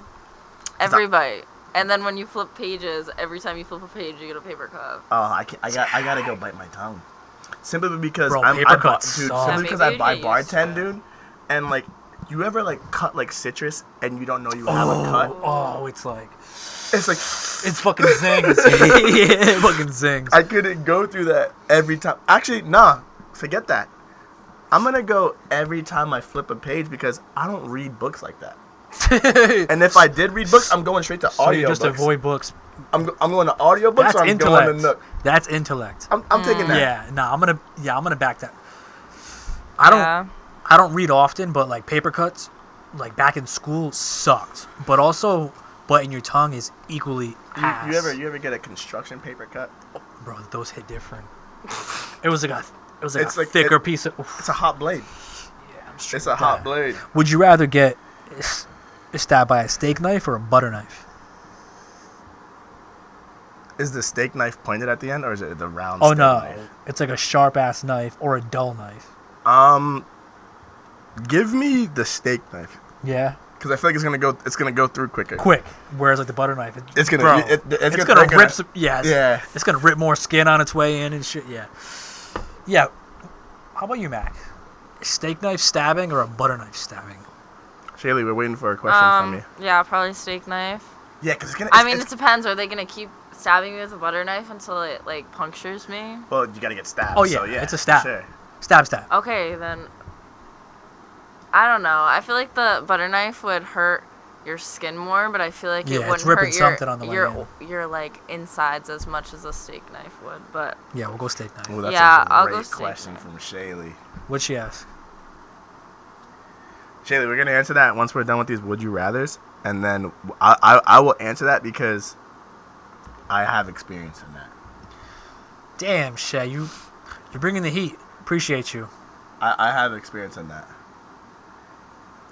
Every bite. And then when you flip pages, every time you flip a page, you get a paper cut. Oh, I gotta go bite my tongue. Simply because Bro, I paper bought, cuts dude. suck. Simply Yeah, because maybe I buy you get used to bartend, it. dude, and like, you ever like cut like citrus and you don't know you have a cut? Oh, it's like It's like it's fucking zings. Yeah, it fucking zings. I couldn't go through that every time. Actually, nah, forget that. I'm gonna go every time I flip a page because I don't read books like that. And if I did read books, I'm going straight to So you audio just books. avoid books. I'm going to audio books. That's Or I'm intellect. going to Nook. That's intellect. I'm taking that. Yeah, no, I'm gonna back that. Yeah. I don't read often, but like paper cuts, like back in school sucked. But also, biting your tongue is equally ass. You ever get a construction paper cut? Bro, those hit different. It was like a It's like- thicker piece of. It's a hot blade. Yeah, I'm It's a hot blade. Would you rather get stabbed by a steak knife or a butter knife? Is the steak knife pointed at the end, or is it the round? Oh steak no, knife? it's like a sharp ass knife or a dull knife. Give me the steak knife Yeah, because I feel like it's gonna go through quicker. quick. Whereas like the butter knife, It's gonna. bro, It's gonna they're rip some. Yeah, Yeah. it's gonna rip more skin on its way in and shit. Yeah, yeah. How about you, Mac? Steak knife stabbing or a butter knife stabbing? Shaylee, we're waiting for a question from you. Yeah, probably steak knife. Yeah, because it's gonna. I mean, it depends. Are they gonna keep stabbing me with a butter knife until it like punctures me? Well, you gotta get stabbed. Oh yeah, so, yeah, it's a stab. Sure. Stab, stab. Okay, then. I don't know. I feel like the butter knife would hurt your skin more, but I feel like Yeah, it it's wouldn't ripping hurt your something on the way your like insides as much as a steak knife would. But Yeah, we'll go steak knife. Ooh, that's Yeah, a I'll great go steak question knife. from Shaylee. What'd she ask? Shaylee, we're gonna answer that once we're done with these would you rather's, and then I will answer that because I have experience in that. Damn, Shay, you're bringing the heat. Appreciate you. I have experience in that.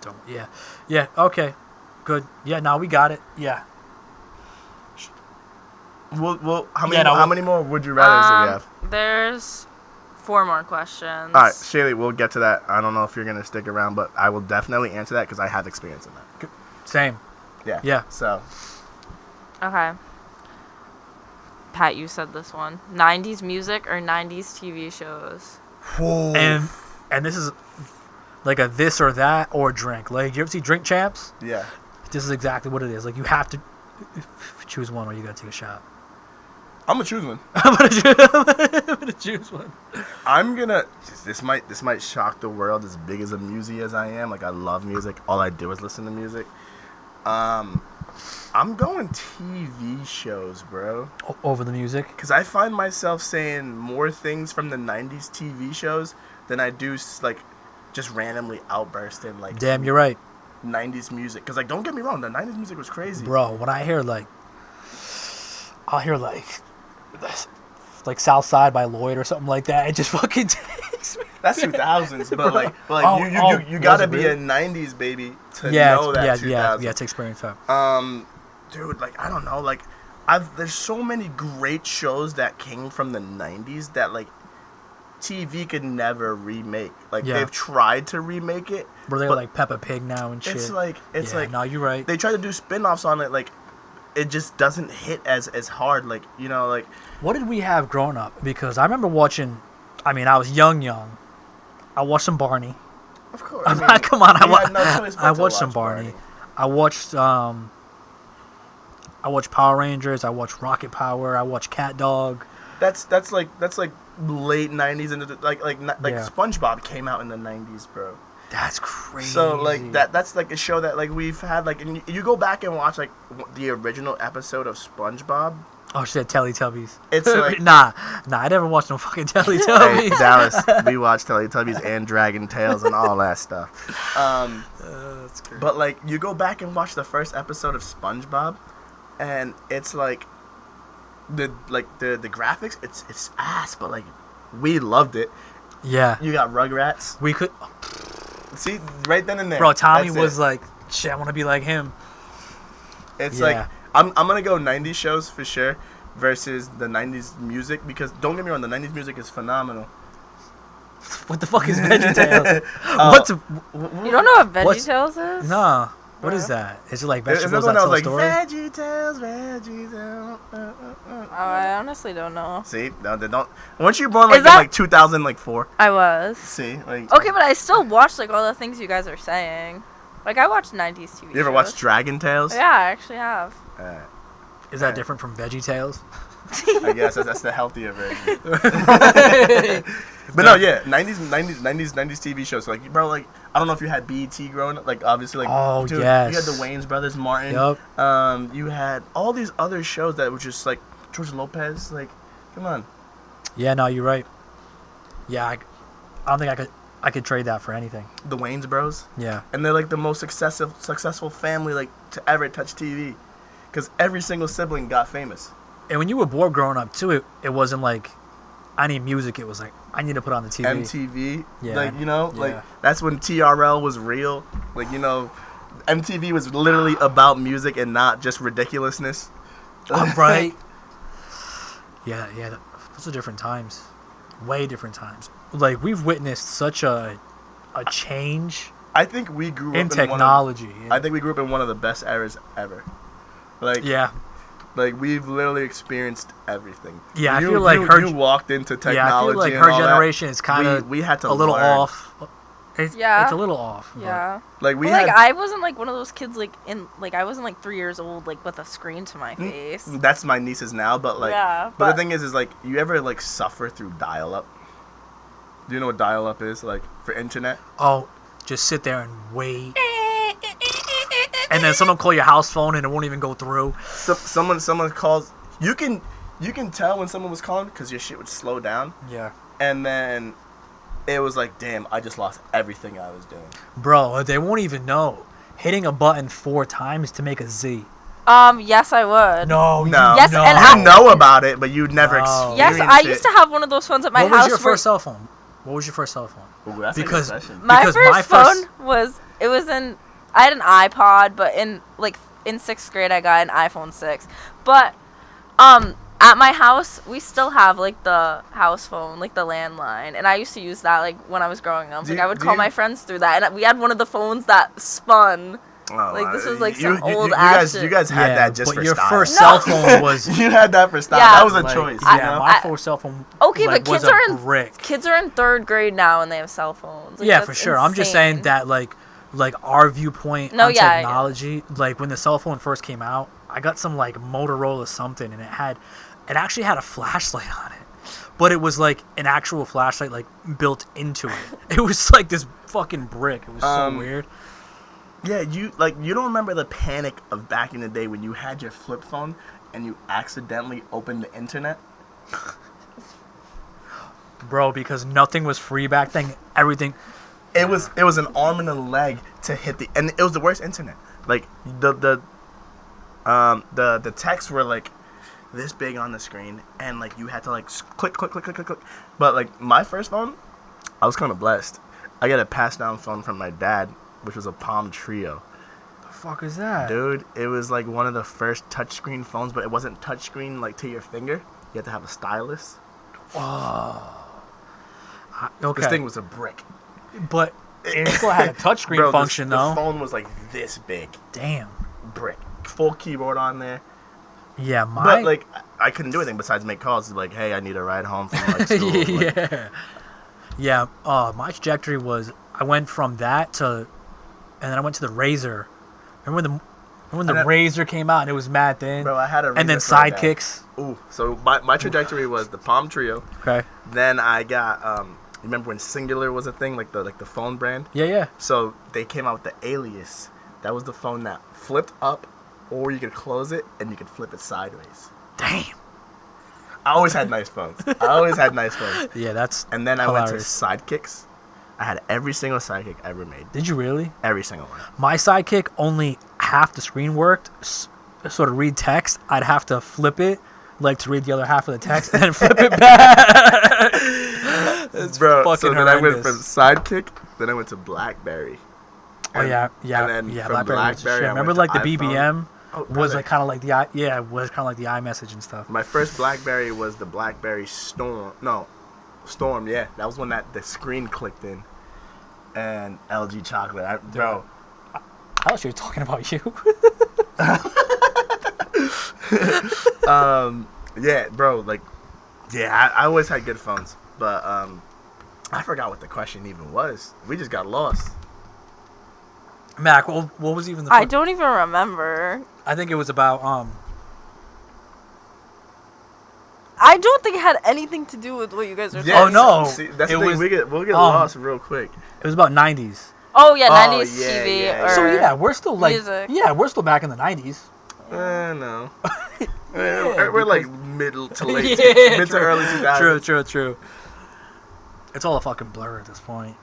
Don't. Yeah. Okay. Good. Yeah. Now we got it. Yeah. Well, how many? Yeah, no, how many more would you rather's do we have? there's 4 more questions. All right, Shaylee, we'll get to that. I don't know if you're gonna stick around, but I will definitely answer that because I have experience in that. Same. Yeah. Yeah. So Okay. Pat, you said this one. 90s music or 90s TV shows? whoa. And this is like a this or that or drink. Like, you ever see Drink Champs? Yeah. This is exactly what it is. Like, you have to choose one or you gotta take a shot. I'm gonna choose one. I'm gonna choose one. I'm gonna. This might shock the world. As big as a musie as I am, like I love music. All I do is listen to music. I'm going TV shows, bro. Over the music. Because I find myself saying more things from the 90s TV shows than I do, like, just randomly outburst in, like, Damn, you're right. 90s music. Because, like, don't get me wrong, the 90s music was crazy. Bro, when I hear, like, I'll hear, like Southside by Lloyd or something like that, it just fucking takes me. That's 2000s, but, like, you gotta be a 90s baby to know that 2000s. Yeah, it's experience time. Dude, like, I don't know, like, there's so many great shows that came from the 90s that, like, TV could never remake. Like, Yeah. they've tried to remake it. Where they're but like Peppa Pig now and shit. It's like, no, you're right. they try to do spin-offs on it, like, it just doesn't hit as hard, like, you know, like, What did we have growing up? Because I remember watching, I was young. I watched some Barney. of course. Come on, we had no choice but I to watched some watch Barney. I watched Power Rangers. I watched Rocket Power. I watched Cat Dog. That's like late 90s and Yeah. SpongeBob came out in the 90s, bro. That's crazy. So like that's like a show that like we've had like, and you go back and watch like the original episode of SpongeBob. Oh shit, Teletubbies. It's like nah, I never watched no fucking hey, Teletubbies. Dallas, we watched Teletubbies and Dragon Tales and all that stuff. That's crazy. But like you go back and watch the first episode of SpongeBob, and it's like the graphics, it's ass, but like we loved it. Yeah, You got Rugrats. we could. See, right then and there. Bro, Tommy That's was it. like, shit, I want to be like him. It's Yeah. like I'm gonna go 90s shows for sure versus the 90s music, because don't get me wrong, the 90s music is phenomenal. What the fuck is VeggieTales? Oh. You don't know what What's- VeggieTales is? Nah, what is that? Is it like Is vegetables that that when I tell was a like story? VeggieTales? Oh, I honestly don't know. See, no, they don't. Weren't you born like Is in that- like 2004? I was. See, like Okay, but I still watch like all the things you guys are saying. Like I watched 90s TV shows. you ever watched Dragon Tales? Yeah, I actually have. Is that different from VeggieTales? I guess that's the healthier version. But no, yeah, 90s TV shows. Like, bro, like I don't know if you had BET growing up. Like, obviously, like Oh, dude, yes. you had the Wayans brothers, Martin. Yup. You had all these other shows that were just like George Lopez. Like, come on. Yeah, no, you're right. Yeah, I don't think I could trade that for anything. The Wayans Bros. Yeah. And they're like the most successful family like to ever touch TV, because every single sibling got famous. And when you were bored growing up too, it wasn't like any music, it was like I need to put on the TV. MTV, Yeah. like like Yeah. that's when TRL was real. Like MTV was literally about music and not just ridiculousness. Right. Yeah. Those are different times. Way different times. Like we've witnessed such a change I think we grew in up technology. I think we grew up in one of the best eras ever. Like Yeah. Like we've literally experienced everything. Yeah, I you, feel like you walked into technology. Yeah, I feel like and her all generation that. is kind of we had to a little learn. off. It's a little off. but- Yeah. Like we Well, had. like I wasn't like one of those kids I wasn't like 3 years old like with a screen to my face. That's my nieces now, but like. Yeah, But the but- thing is like you ever like suffer through dial-up? Do you know what dial-up is like for internet? Oh, just sit there and wait. And then someone call your house phone and it won't even go through. Someone calls. You can tell when someone was calling because your shit would slow down, Yeah. and then it was like, damn, I just lost everything I was doing. Bro, they won't even know. Hitting a button 4 times to make a Z. Yes, I would. No. No. Yes, no. and You know about it, but you'd never No. experienced Yes, I it. used to have one of those phones at my What house. was your first cell phone? What was your first cell phone? Ooh, that's Because- a good question. My because first my phone first- I had an iPod, but in 6th grade I got an iPhone 6. But at my house we still have like the house phone, like the landline, and I used to use that like when I was growing up. Like I would call my friends through that, and we had one of the phones that spun. Oh, Like, this was, like, you- some you- old you ass guys, shit. You guys had Yeah, that just but for your style. first No. cell phone was You had that for style. Yeah. That was a like, choice. Yeah, you know? my first cell phone. Okay, like, but was kids are a in brick. kids are in 3rd grade now and they have cell phones. Like, Yeah, that's for sure. I'm just saying insane. that like our viewpoint No, on yeah, technology, like when the cell phone first came out, I got some like Motorola something, and it actually had a flashlight on it, but it was like an actual flashlight like built into it. It was like this fucking brick. It was so weird. Yeah, you don't remember the panic of back in the day when you had your flip phone and you accidentally opened the internet? Bro, because nothing was free back then. Everything. It was an arm and a leg to hit and it was the worst internet. Like the texts were like this big on the screen, and like you had to like click. But like my first phone, I was kind of blessed. I got a pass down phone from my dad, which was a Palm Trio. The fuck is that? Dude, it was like one of the first touchscreen phones, but it wasn't touchscreen like to your finger. You had to have a stylus. Okay, This thing was a brick. but it still had a touchscreen Bro, function the though. phone was like this big. Damn. Brick. Full keyboard on there. Yeah, my. But like I couldn't do anything besides make calls. Like, hey, I need a ride home from like school. Like, yeah. My trajectory was I went from that to, and then I went to the Razor. Remember when the Razor came out and it was mad thin? bro, I had a and then Razor for a day. Sidekicks. Ooh, so my trajectory was the Palm Trio. Okay. Then I got remember when Singular was a thing, like the phone brand? Yeah. So they came out with the Alias. That was the phone that flipped up, or you could close it and you could flip it sideways. Damn. I always had nice phones. Yeah, that's. And then I hilarious. went to Sidekicks. I had every single Sidekick ever made. Did you really? Every single one. My Sidekick only half the screen worked. Sort of read text. I'd have to flip it, like to read the other half of the text, and then flip it back. It's Bro, fucking so then I went from horrendous. Sidekick, then I went to BlackBerry. Oh yeah. And then from BlackBerry was the shit. BlackBerry, I Remember, went like to the BBM Oh, was brother. like kind of like was kind of like the iMessage and stuff. My first BlackBerry was the BlackBerry Storm. No, Storm. Yeah, that was when the screen clicked in. And LG chocolate, bro. I thought you were talking about you. Yeah, bro. Like, yeah, I always had good phones, but I forgot what the question even was. We just got lost. Mac, what was even the? I don't even remember. I think it was about I don't think it had anything to do with what you guys are Yeah, Oh, no. See, that's It the thing. was, We'll get um, lost real quick. It was about 90s. Oh yeah, Oh, 90s yeah, TV yeah, or So yeah, we're still like music. we're still back in the 90s. No. Yeah, we're like because- middle to late, Yeah, mid to early 2000s. True. It's all a fucking blur at this point.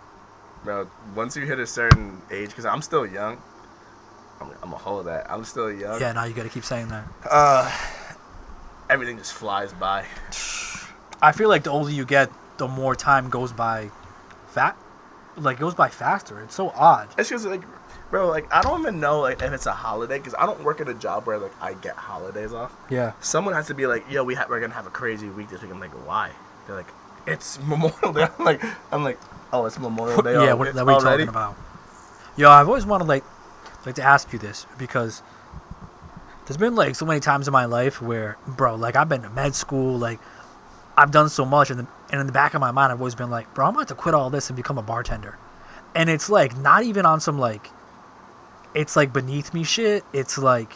Bro, once you hit a certain age, because I'm still young, I'm gonna hold that. I'm still young. Yeah, now you got to keep saying that. Everything just flies by. I feel like the older you get, the more time goes by, goes by faster. It's so odd. It's just like, bro, like I don't even know like if it's a holiday because I don't work at a job where like I get holidays off. Yeah. Someone has to be like, yo, we're gonna have a crazy week this week. I'm like, why? They're like, it's Memorial Day. I'm like, oh, it's Memorial Day. Yeah, what are you talking about? Yo, I've always wanted like to ask you this because there's been like so many times in my life where, bro, like I've been to med school, like I've done so much, and in the back of my mind, I've always been like, bro, I'm about to quit all this and become a bartender. And it's like not even on some like, it's like beneath me shit. It's like,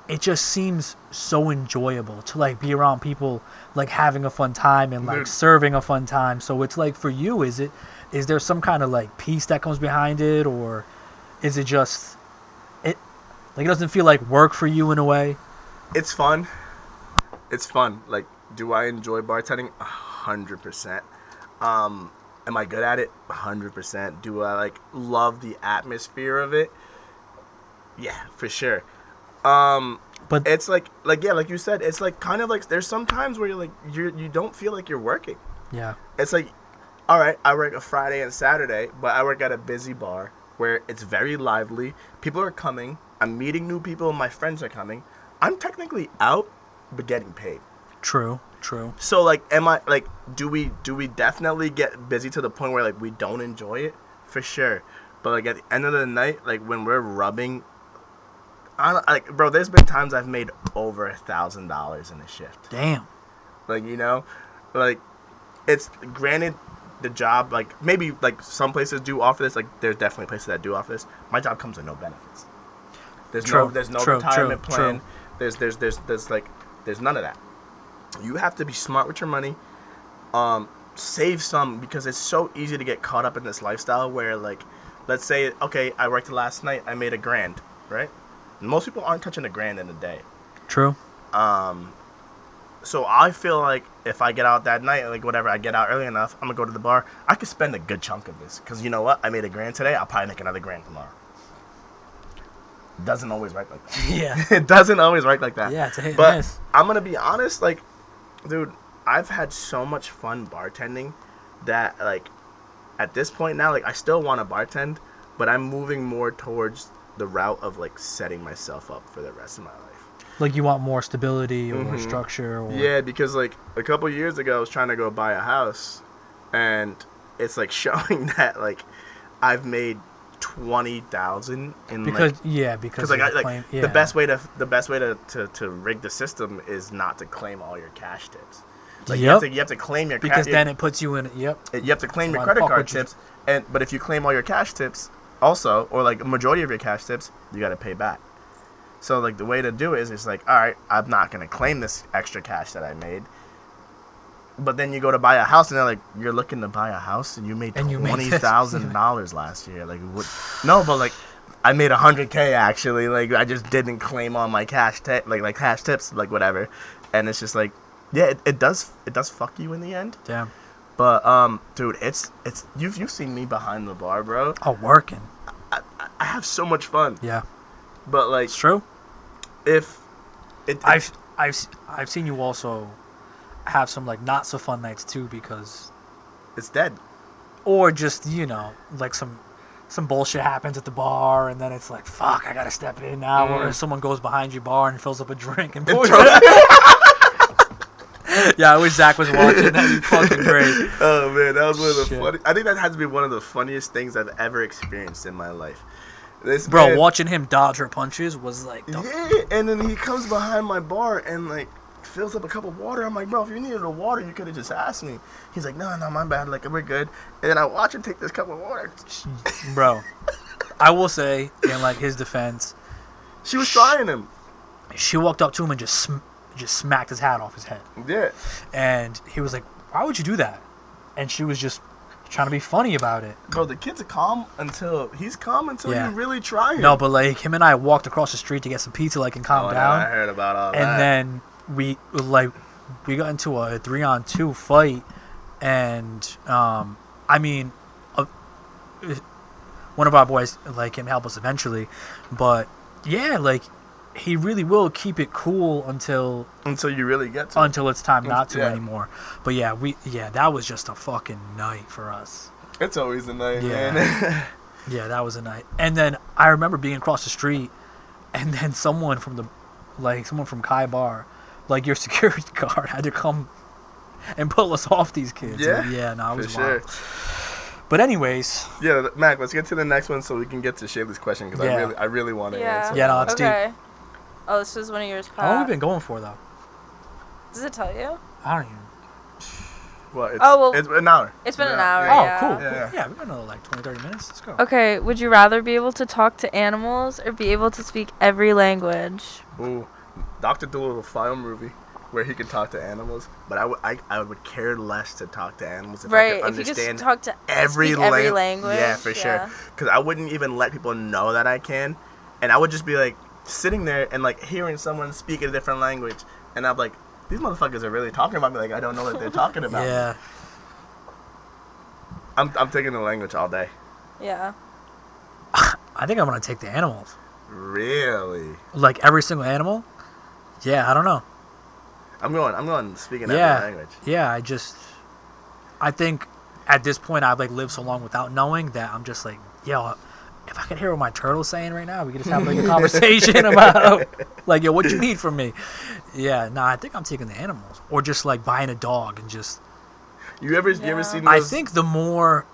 it just seems so enjoyable to like be around people like having a fun time and like serving a fun time. So it's like for you, is there some kind of like peace that comes behind it, or is it just it doesn't feel like work for you in a way? It's fun. It's fun. Like, do I enjoy bartending? 100%. Am I good at it? 100%. Do I like love the atmosphere of it? Yeah, for sure. But it's like yeah, like you said, it's like kind of like there's some times where you're like you don't feel like you're working. Yeah. It's like, all right, I work a Friday and Saturday, but I work at a busy bar where it's very lively. People are coming. I'm meeting new people. My friends are coming. I'm technically out, but getting paid. True. So like, am I like, do we definitely get busy to the point where like we don't enjoy it? For sure. But like at the end of the night, like when we're rubbing, like bro, there's been times I've made over $1,000 in a shift. Damn. Like, you know, like it's granted the job, like maybe like some places do offer this. Like there's definitely places that do offer this. My job comes with no benefits. There's no retirement plan. There's none of that. You have to be smart with your money. Save some, because it's so easy to get caught up in this lifestyle where like, let's say, okay, I worked last night, I made $1,000, right? Most people aren't touching $1,000 in a day. True. So I feel like if I get out that night, like whatever, I get out early enough, I'm gonna go to the bar. I could spend a good chunk of this, because you know what? I made $1,000 today. I'll probably make another $1,000 tomorrow. Doesn't always work like that. Yeah. It doesn't always work like that. Yeah, it's a hit and but miss. I'm gonna be honest, like, dude, I've had so much fun bartending that like at this point now, like I still want to bartend, but I'm moving more towards the route of like setting myself up for the rest of my life. Like you want more stability or structure? Or... Yeah, because like a couple years ago I was trying to go buy a house, and it's like showing that like I've made $20,000 in because the best way to rig the system is not to claim all your cash tips. Like you have to claim your because then it puts you in. Yep. You have to claim your credit card tips, but if you claim all your cash tips also, or like a majority of your cash tips, you got to pay back. So like the way to do it is it's like, all right, I'm not gonna claim this extra cash that I made. But then you go to buy a house, and they're like, "You're looking to buy a house, and you made $20,000 last year." Like, what? No, but like, I made $100K actually. Like, I just didn't claim all my cash tips, like whatever. And it's just like, yeah, it does fuck you in the end. Damn. But dude, it's you've seen me behind the bar, bro. Oh, working. I have so much fun. Yeah. But like, it's true. I've seen you also have some like not so fun nights too, because it's dead, or just like some bullshit happens at the bar, and then it's like, fuck, I gotta step in now, or someone goes behind your bar and fills up a drink and pours Yeah, I wish Zach was watching. That'd be fucking great. Oh man, that was one of the funny. I think that has to be one of the funniest things I've ever experienced in my life. Watching him dodge her punches was like, yeah. And then he comes behind my bar and like fills up a cup of water. I'm like, bro, if you needed a water, you could have just asked me. He's like, no, my bad. Like, we're good. And then I watch him take this cup of water. Bro, I will say, in like his defense, she was trying him. She walked up to him and just smacked his hat off his head. Yeah. And he was like, why would you do that? And she was just trying to be funny about it. Bro, the kid's calm until you really try him. No, but like him and I walked across the street to get some pizza, like, and calm down. I heard about all that. And then we got into a 3-on-2 fight, and one of our boys like him help us eventually, but yeah, like he really will keep it cool until you really get to until it's time not to Yeah. anymore. But yeah, that was just a fucking night for us. It's always a night, Yeah. man. Yeah, that was a night. And then I remember being across the street, and then someone from Kai Bar, like your security guard, had to come and pull us off these kids. Yeah? Yeah, no, it was For wild. sure. But anyways, Yeah, Mac, let's get to the next one so we can get to Shayla's question because Yeah. I really want to Yeah. answer. Yeah, no, it's Okay. Oh, this was one of yours, how long have Pat. we been going for though? Does it tell you? I don't even. Well, it's, Oh, well, it's an hour. It's been Yeah. an hour. Oh, yeah. cool. Yeah, cool. yeah. Yeah, we got another like 20, 30 minutes. Let's go. Okay, would you rather be able to talk to animals or be able to speak every language? Ooh, Dr. Dolittle film movie where he could talk to animals, but I would care less to talk to animals if I Right, could if you understand could talk to every language. Yeah, for sure. Because I wouldn't even let people know that I can, and I would just be like sitting there and like hearing someone speak a different language, and I'm like, these motherfuckers are really talking about me like I don't know what they're talking about. Yeah. I'm taking the language all day. Yeah. I think I'm gonna take the animals. Really? Like every single animal. Yeah, I don't know. I'm going speaking Yeah. every language. Yeah, I think at this point I've like lived so long without knowing that I'm just like, yo, if I could hear what my turtle's saying right now, we could just have like a conversation about like, yo, what you need from me? Yeah, nah, I think I'm taking the animals or just like buying a dog and just. You ever Yeah. seen I those? think the more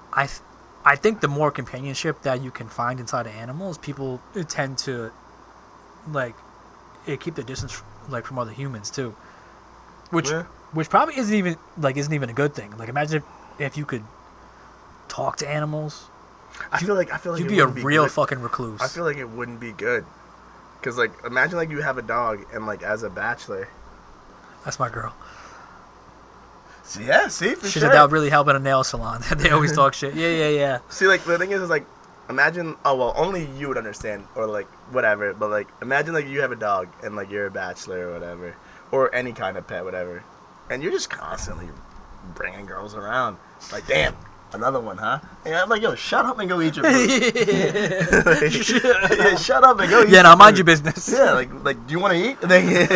I think the more companionship that you can find inside of animals, people tend to like keep their distance like from other humans too, which Yeah. probably isn't even a good thing. Like imagine if you could talk to animals, I feel like you'd it be a wouldn't real good. fucking recluse. I feel like it wouldn't be good. Cause like imagine like you have a dog and like as a bachelor. That's my girl. See, yeah, see for She sure. said that would really help at a nail salon. They always talk shit. Yeah. See, like the thing is like imagine. Oh well, only you would understand or like whatever. But like imagine like you have a dog and like you're a bachelor or whatever, or any kind of pet, whatever, and you're just constantly bringing girls around. Like damn. Another one, huh? And I'm like, yo, shut up and go eat your food. Yeah, shut up and go eat Yeah, your now mind food. your business. Yeah, like, do you want to eat? And then,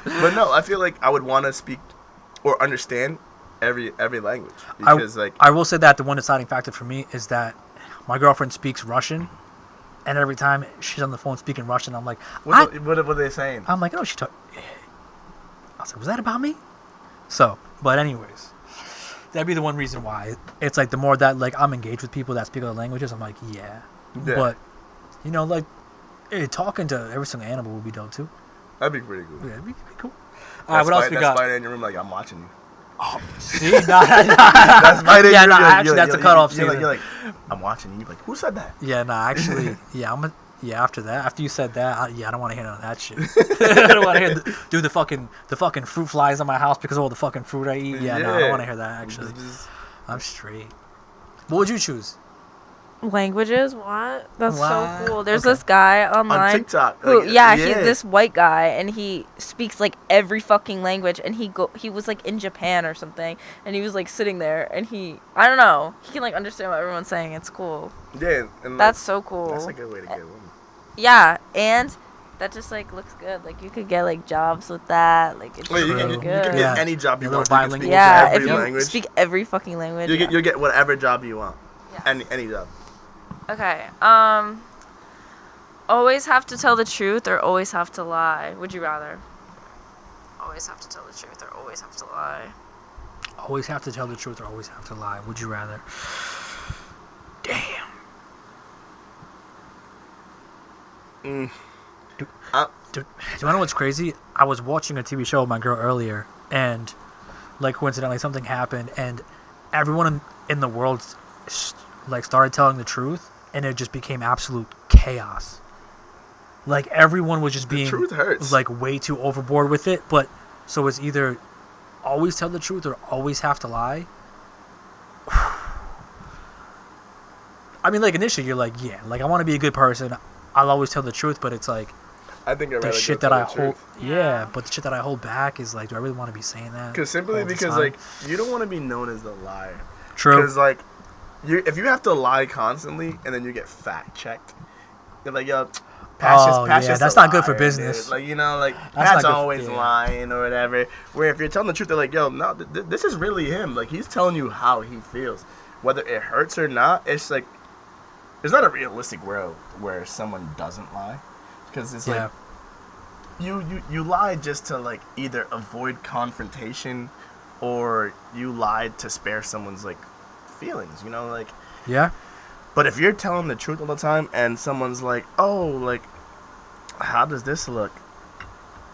but no, I feel like I would want to speak or understand every language because I will say that the one deciding factor for me is that my girlfriend speaks Russian, and every time she's on the phone speaking Russian, I'm like, what are they saying? I'm like, oh, she talk. I was like, was that about me? So, but anyways, that'd be the one reason why. It's like the more that like I'm engaged with people that speak other languages, I'm like, yeah. But you know, like talking to every single animal would be dope too. That'd be pretty cool. Yeah, it'd be cool. All right, what else we got? Spider in your room, like I'm watching you. Oh, see, nah. That's Spider. Yeah, in no, your- actually, that's a cutoff You're season. like, I'm watching you. You're like, who said that? Yeah, no, actually, yeah, after you said that, I don't want to hear none of that shit. I don't want to hear the fucking fruit flies on my house because of all the fucking fruit I eat. Yeah, no, I don't want to hear that, actually. I'm straight. What would you choose? Languages? What? That's What? so cool. There's Okay. this guy online. On TikTok. Who, like, he's this white guy, and he speaks like every fucking language. And he was like in Japan or something, and he was like sitting there, and I don't know, he can like understand what everyone's saying. It's cool. Yeah, and That's so cool. That's a good way to get one. Yeah, and that just like looks good. Like you could get like jobs with that. Like it's Wait, you really can good. get Yeah. any job you Your want. little You can speak bilingual. Yeah, if every you language. speak every fucking language. You'll get whatever job you want. Yeah. Any job. Okay. Always have to tell the truth or always have to lie? Would you rather? Always have to tell the truth or always have to lie? Always have to tell the truth or always have to lie? Would you rather? Damn. Mm. Do you know what's crazy? I was watching a TV show with my girl earlier, and like coincidentally something happened, and everyone in the world like started telling the truth, and it just became absolute chaos. Like everyone was just being truth hurts. like way too overboard with it. But so it's either always tell the truth or always have to lie. I mean, like initially you're like, yeah, like I want to be a good person. I'll always tell the truth, but it's like I think the shit that I hold. Yeah, but the shit that I hold back is like, do I really want to be saying that? Because all the because time? like you don't want to be known as the liar. True. Because like if you have to lie constantly and then you get fact checked, you're like, yo, Pat's just that's a not good for liar, business. dude. Like, you know, like That's Pat's not good always lying or whatever. Where if you're telling the truth, they're like, yo, no, this is really him. Like, he's telling you how he feels, whether it hurts or not. It's like there's not a realistic world where someone doesn't lie, because it's like you lie just to like either avoid confrontation, or you lied to spare someone's like feelings. You know, like. Yeah. But if you're telling the truth all the time and someone's like, oh, like, how does this look?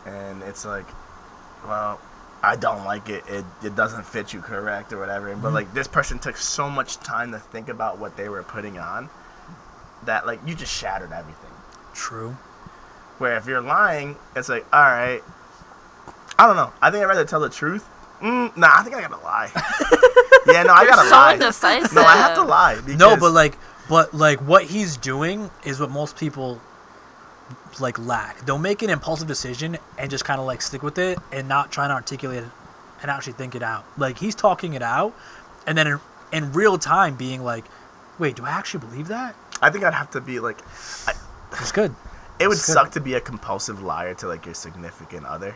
And it's like, well, I don't like it. It doesn't fit you correct or whatever. But, like, this person took so much time to think about what they were putting on that, like, you just shattered everything. True. Where if you're lying, it's like, all right. I don't know. I think I'd rather tell the truth. Nah, I think I gotta lie. Yeah, no, I gotta lie. Indecisive. No, I have to lie. No, but like what he's doing is what most people like lack. They'll make an impulsive decision and just kind of like stick with it and not try to articulate it and actually think it out. Like he's talking it out, and then in real time being like, "Wait, do I actually believe that?" I think I'd have to be like, It's good. It would suck to be a compulsive liar to like your significant other,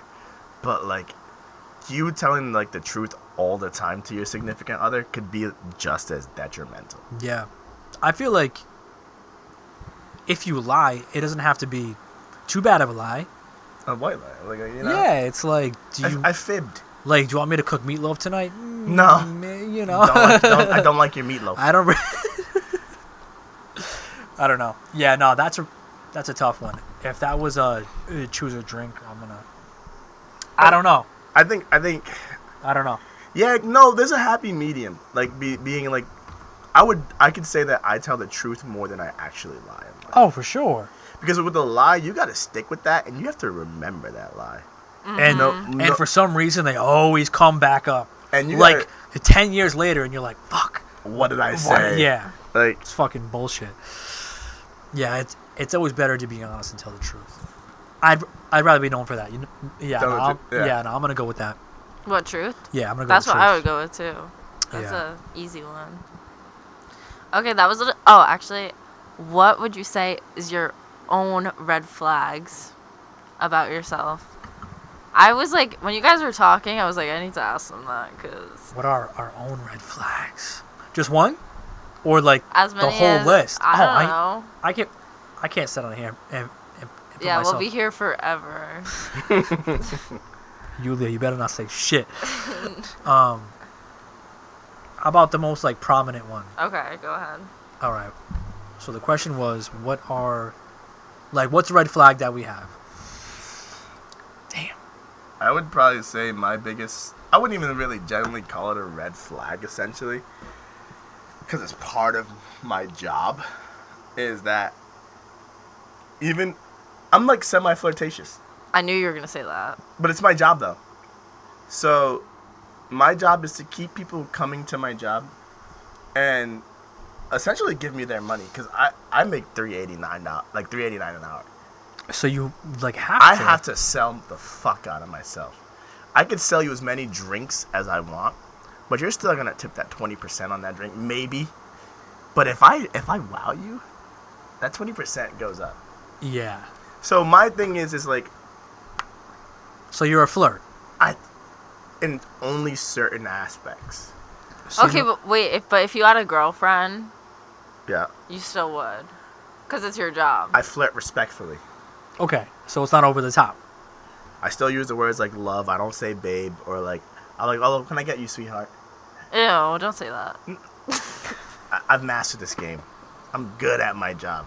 but like you telling like the truth all the time to your significant other could be just as detrimental. Yeah. I feel like if you lie, it doesn't have to be too bad of a lie. A white lie, like you know. Yeah, it's like, I fibbed. Like, do you want me to cook meatloaf tonight? No. You know. I don't like your meatloaf. I don't. I don't know. Yeah, no, that's a tough one. If that was a choose a drink, I don't know. I think. I don't know. Yeah, no, there's a happy medium. Like being like, I could say that I tell the truth more than I actually lie. Oh, for sure. Because with the lie, you got to stick with that, and you have to remember that lie. Mm-hmm. And for some reason, they always come back up. And you like 10 years later, and you're like, "Fuck, what did I say?" Yeah, like it's fucking bullshit. Yeah, it's always better to be honest and tell the truth. I'd rather be known for that. I'm gonna go with that. What, truth? Yeah, I'm gonna go. That's with what truth. I would go with too. That's Yeah. a easy one. Okay, that was it. Oh, actually, what would you say is your own red flags about yourself? I was like, when you guys were talking, I was like, I need to ask them that, because... What are our own red flags? Just one? Or like as many the whole as, list? I don't know. I can't sit on here and put Yeah, myself. we'll be here forever. Yulia, you better not say shit. How about the most like prominent one? Okay, go ahead. All right. So the question was, what's a red flag that we have? Damn. I would probably say my biggest. I wouldn't even really generally call it a red flag, essentially, because it's part of my job. Is that even I'm like semi-flirtatious. I knew you were going to say that. But it's my job, though. So, my job is to keep people coming to my job and essentially give me their money. Because I make $3.89 an hour. So you, like, have I to. have to sell the fuck out of myself. I could sell you as many drinks as I want, but you're still going to tip that 20% on that drink, maybe. But if I wow you, that 20% goes up. Yeah. So, my thing is like... So you're a flirt. In only certain aspects. So Okay, but wait, if you had a girlfriend, Yeah. you still would. Because it's your job. I flirt respectfully. Okay, so it's not over the top. I still use the words like love. I don't say babe or like, I'm like, oh, can I get you, sweetheart? Ew, don't say that. I've mastered this game. I'm good at my job.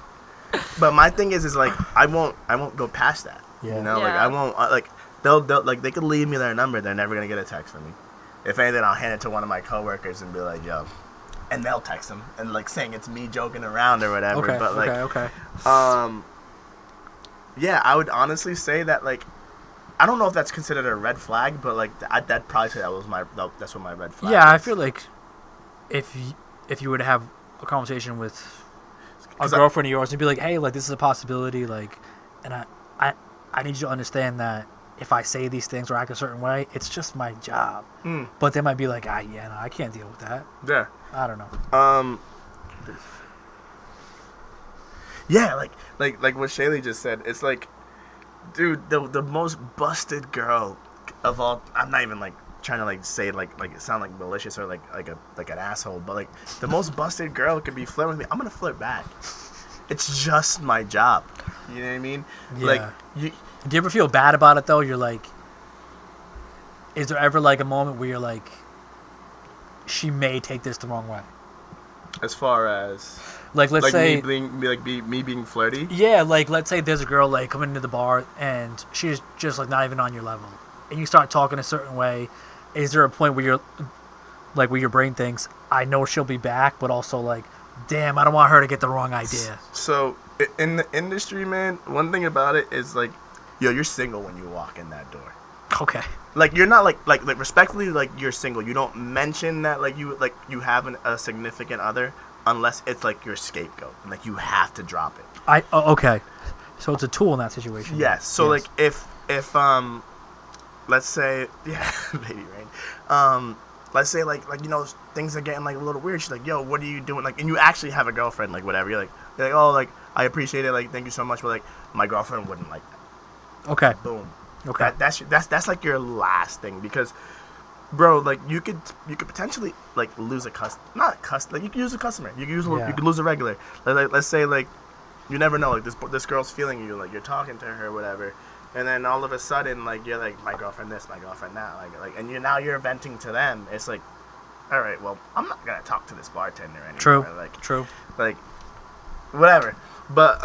But my thing is like, I won't go past that. Yeah. You know, like Yeah. I won't like. They'll like they could leave me their number. They're never gonna get a text from me. If anything, I'll hand it to one of my coworkers and be like, yo, and they'll text them and like saying it's me joking around or whatever. Okay. But like, okay. Yeah, I would honestly say that like, I don't know if that's considered a red flag, but like I'd probably say that's what my red flag. Yeah, I is. feel like if you were to have a conversation with a Is that- girlfriend of yours and be like, hey, like this is a possibility, like, and I need you to understand that if I say these things or act a certain way, it's just my job. But they might be like, yeah, no, I can't deal with that. Yeah. I don't know. Yeah, like what Shaylee just said. It's like, dude, the most busted girl of all. I'm not even like trying to like say like it sound like malicious or like an asshole, but like the most busted girl could be flirting with me. I'm gonna flirt back. It's just my job. You know what I mean? Yeah. Like you. Do you ever feel bad about it though? You're like, is there ever like a moment where you're like, she may take this the wrong way? As far as like, let's say me being flirty. Yeah, like let's say there's a girl like coming into the bar and she's just like not even on your level, and you start talking a certain way. Is there a point where you're like where your brain thinks, I know she'll be back, but also like, damn, I don't want her to get the wrong idea. So in the industry, man, one thing about it is like, yo, you're single when you walk in that door. Okay. Like you're not like respectfully, like you're single. You don't mention that like you have a significant other unless it's like your scapegoat. Like you have to drop it. Okay. So it's a tool in that situation. Yes. So like if let's say baby rain. Let's say like you know things are getting like a little weird. She's like, yo, what are you doing? Like, and you actually have a girlfriend, like whatever. You're like oh, like I appreciate it, like thank you so much, but like my girlfriend wouldn't like that. Okay. Boom. Okay. That's like your last thing, because, bro, like you could potentially like lose like you could lose a customer. You could lose a regular. Like let's say like you never know, like this girl's feeling you, like you're talking to her or whatever, and then all of a sudden like you're like, my girlfriend this, my girlfriend that, like and you're venting to them. It's like, all right, well, I'm not gonna talk to this bartender anymore. True. Like whatever. But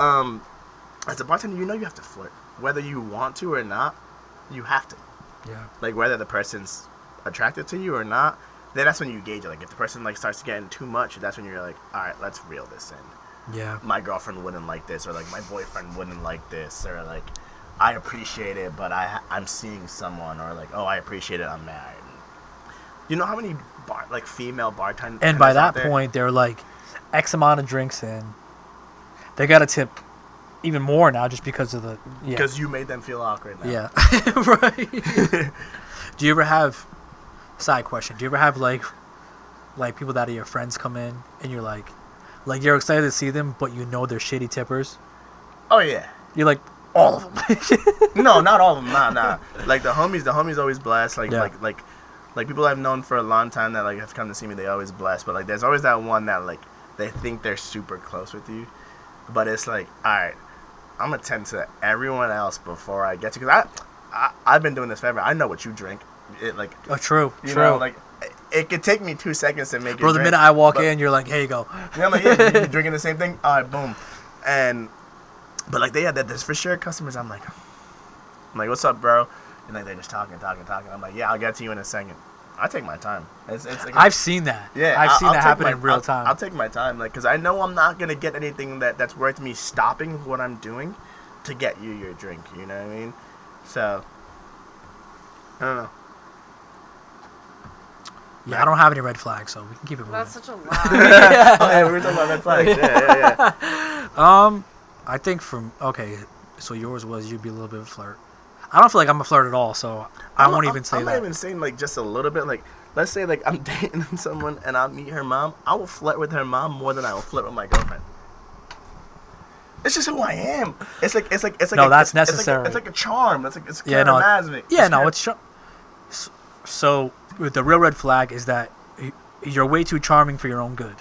as a bartender, you know you have to flirt, whether you want to or not. You have to. Yeah. Like whether the person's attracted to you or not, then that's when you gauge it. Like if the person like starts getting too much, that's when you're like, all right, let's reel this in. Yeah. My girlfriend wouldn't like this, or like my boyfriend wouldn't like this, or like I appreciate it, but I'm seeing someone, or like, oh, I appreciate it, I'm married. You know how many female bartenders? And by that point, they're like X amount of drinks in. They got to tip even more now just because of the... Yeah. Because you made them feel awkward now. Yeah. Right. Do you ever have... Side question. Do you ever have, like people that are your friends come in and you're like, you're excited to see them, but you know they're shitty tippers? Oh, yeah. You're like, all of them. No, not all of them. Nah. Like, the homies always blessed. Like, like people I've known for a long time that, like, have come to see me, they always bless. But, like, there's always that one that, like, they think they're super close with you. But it's like, all right, I'm going to tend to everyone else before I get to... Because I've been doing this forever. I know what you drink. It, like... Oh, true. You know, like, it could take me 2 seconds to make it. Bro, the minute I walk in, you're like, here you go. Yeah, I'm like, yeah, you drinking the same thing? All right, boom. But, like, there's for sure customers, I'm like, what's up, bro? And, like, they're just talking. I'm like, yeah, I'll get to you in a second. I take my time. It's like, I've seen that. Yeah, I've seen that happen in real time. I'll take my time, like, because I know I'm not gonna get anything that's worth me stopping what I'm doing to get you your drink. You know what I mean? So, I don't know. Yeah, I don't have any red flags, so we can keep it moving. That's such a lie. Oh, yeah, we were talking about red flags. Yeah. I think so yours was you'd be a little bit of a flirt. I don't feel like I'm a flirt at all, so I won't even say that. I'm not even saying like just a little bit. Like, let's say like I'm dating someone and I meet her mom. I will flirt with her mom more than I will flirt with my girlfriend. It's just who I am. It's like no, that's necessary. It's like a charm. It's charismatic. It's so the real red flag is that you're way too charming for your own good.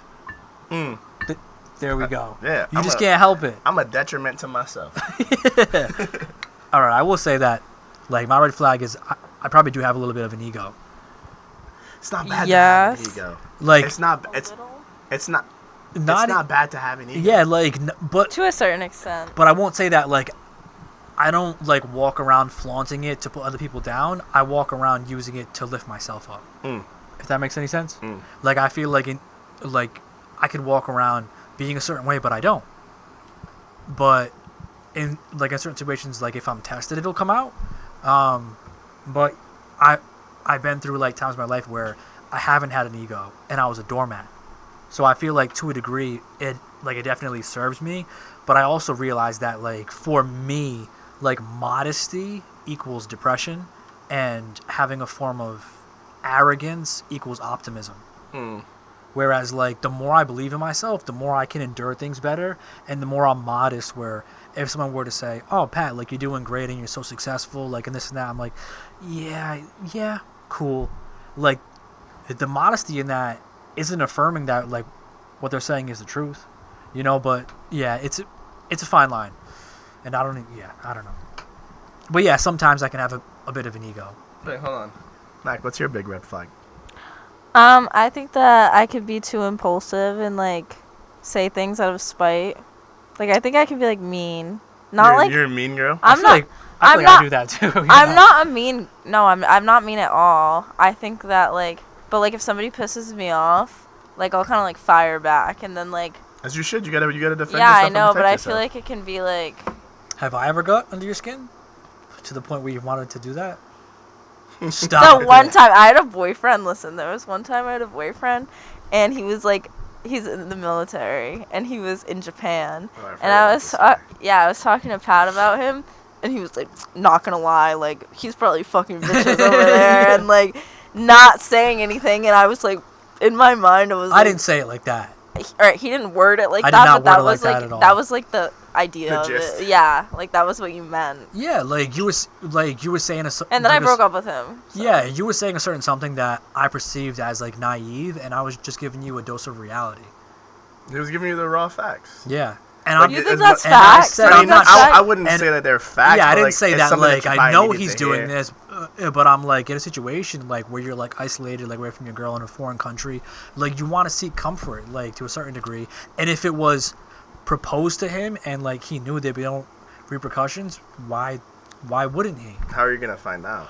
There we go. Yeah, you just can't help it. I'm a detriment to myself. All right, I will say that, like, my red flag is I probably do have a little bit of an ego. It's not bad to have an ego. Like, it's not bad to have an ego. Yeah, like, but to a certain extent. But I won't say that, like, I don't like walk around flaunting it to put other people down. I walk around using it to lift myself up. If that makes any sense. Like, I feel like I could walk around being a certain way, but I don't. But in certain situations, like if I'm tested, it'll come out. But I've been through like times in my life where I haven't had an ego and I was a doormat. So I feel like to a degree it definitely serves me, but I also realize that like for me, like modesty equals depression and having a form of arrogance equals optimism. Whereas, like, the more I believe in myself, the more I can endure things better, and the more I'm modest. Where if someone were to say, "Oh, Pat, like, you're doing great and you're so successful, like, and this and that," I'm like, "Yeah, cool." Like, the modesty in that isn't affirming that, like, what they're saying is the truth, you know. But yeah, it's a fine line, and I don't know. But yeah, sometimes I can have a bit of an ego. Wait, hold on. Mac, what's your big red flag? I think that I could be too impulsive and like say things out of spite. Like I think I can be like mean. You're a mean girl? I feel like I do that too. You I'm know? not a mean. No, I'm not mean at all. I think that like, but like if somebody pisses me off, like I'll kind of like fire back, and then like. As you should. You gotta defend yourself. Yeah, I know, and but I protect feel yourself. like it can be like. Have I ever got under your skin to the point where you wanted to do that? Stop. The one time I had a boyfriend. Listen, there was one time I had a boyfriend, and he was like, he's in the military, and he was in Japan, and I was talking to Pat about him, and he was like, not gonna lie, like he's probably fucking bitches over there, and like not saying anything, and I was like, in my mind, I didn't say it like that. Alright, he didn't word it like I that, did not but that word it was like like that at all. that was like the idea The of gist. it. Yeah, like that was what you meant. Yeah, like you were saying And then I broke up with him. So. Yeah, you were saying a certain something that I perceived as like naive, and I was just giving you a dose of reality. He was giving you the raw facts. Yeah, and Like, You it- think it's that's what- and I facts? said You I'm think not- that's facts? I wouldn't And- say that they're facts. yeah, I but, didn't like, say it's that. something Like you I probably know needed he's to doing hear. this, but I'm like in a situation like where you're like isolated, like away from your girl in a foreign country. Like you want to seek comfort, like to a certain degree. And if it was proposed to him and like he knew there'd be no repercussions, why wouldn't he? How are you gonna find out?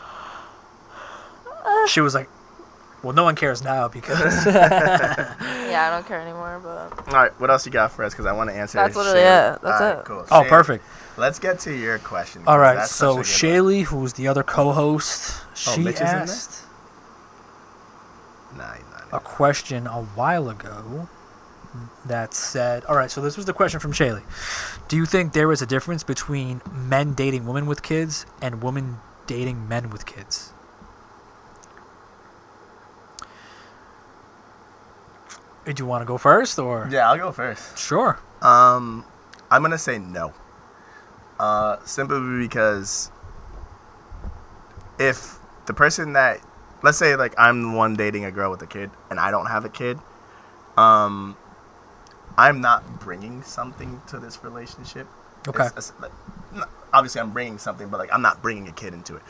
She was like, well, no one cares now because Yeah, I don't care anymore, but All right, what else you got for us? Because I want to answer. That's literally Shaylee. it. That's All right, it. Cool. Oh, Shaylee, perfect. Let's get to your question. All 'cause right, that's so such a good one. Shaylee, who's the other co-host, she Mitch is in there? asked Nah, a question a while ago that said, all right, so this was the question from Shaylee. Do you think there is a difference between men dating women with kids and women dating men with kids? Do you want to go first or? Yeah, I'll go first. Sure. I'm gonna say no. Simply because if the person that, let's say like I'm the one dating a girl with a kid and I don't have a kid, I'm not bringing something to this relationship. Okay. Obviously, I'm bringing something, but like I'm not bringing a kid into it.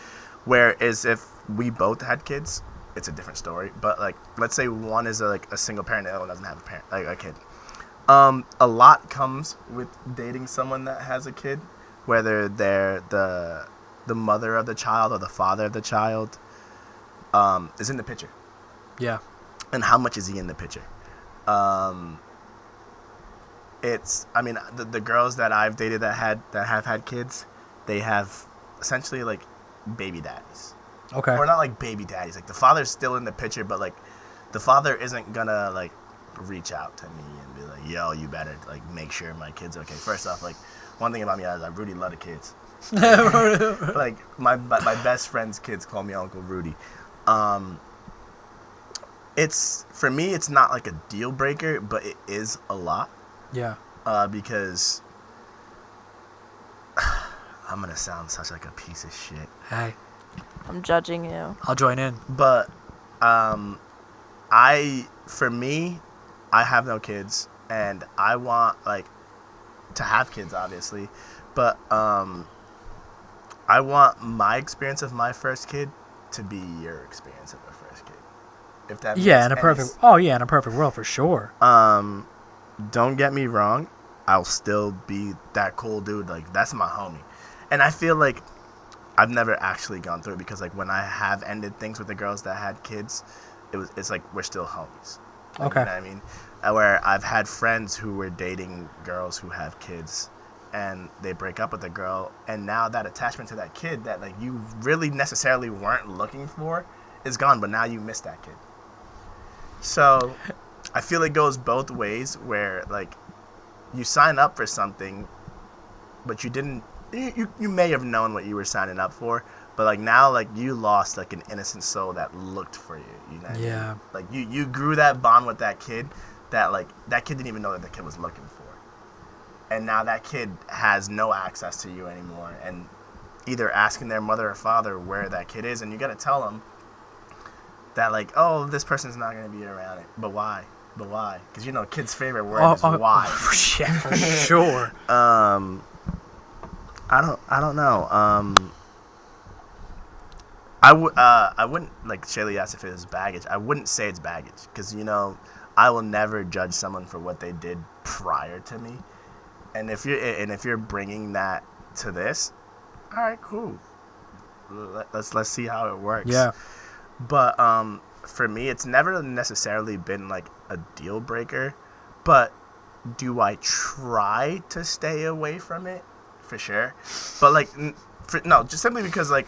Whereas if we both had kids, it's a different story. But like, let's say one is a single parent that doesn't have a parent, like a kid. A lot comes with dating someone that has a kid, whether they're the mother of the child or the father of the child, is in the picture. Yeah. And how much is he in the picture? The girls that I've dated that have had kids, they have essentially like baby daddies. Okay. Or not like baby daddies. Like the father's still in the picture, but like the father isn't gonna like reach out to me and be like, "Yo, you better like make sure my kid's okay." First off, like one thing about me is I really love the kids. Like my best friend's kids call me Uncle Rudy. It's for me, it's not like a deal breaker, but it is a lot. Yeah. Because I'm gonna sound such like a piece of shit. Hey, I'm judging you. I'll join in. But for me, I have no kids, and I want like to have kids, obviously, but I want my experience of my first kid to be your experience of a first kid. If that Yeah, makes in a any perfect. Oh yeah, in a perfect world for sure. Don't get me wrong, I'll still be that cool dude. Like that's my homie, and I feel like I've never actually gone through it because like when I have ended things with the girls that had kids, it's like we're still homies. Like, Okay. You know what I mean? Where I've had friends who were dating girls who have kids, and they break up with the girl, and now that attachment to that kid that like you really necessarily weren't looking for is gone, but now you miss that kid. So I feel it goes both ways where like you sign up for something, but you didn't you may have known what you were signing up for, but like now, like you lost like an innocent soul that looked for you. You know what I mean? Like you grew that bond with that kid that like that kid didn't even know that the kid was looking for, and now that kid has no access to you anymore, and either asking their mother or father where that kid is, and you gotta tell them that like, oh, this person's not gonna be around it, but why? But why? Because you know, kids' favorite word is why. For sure. I don't know. I wouldn't, like Shaylee asked if it was baggage. I wouldn't say it's baggage because, you know, I will never judge someone for what they did prior to me. And if you're bringing that to this, all right, cool. Let's see how it works. Yeah. But for me, it's never necessarily been like a deal breaker. But do I try to stay away from it? For sure. But like, no, just simply because like.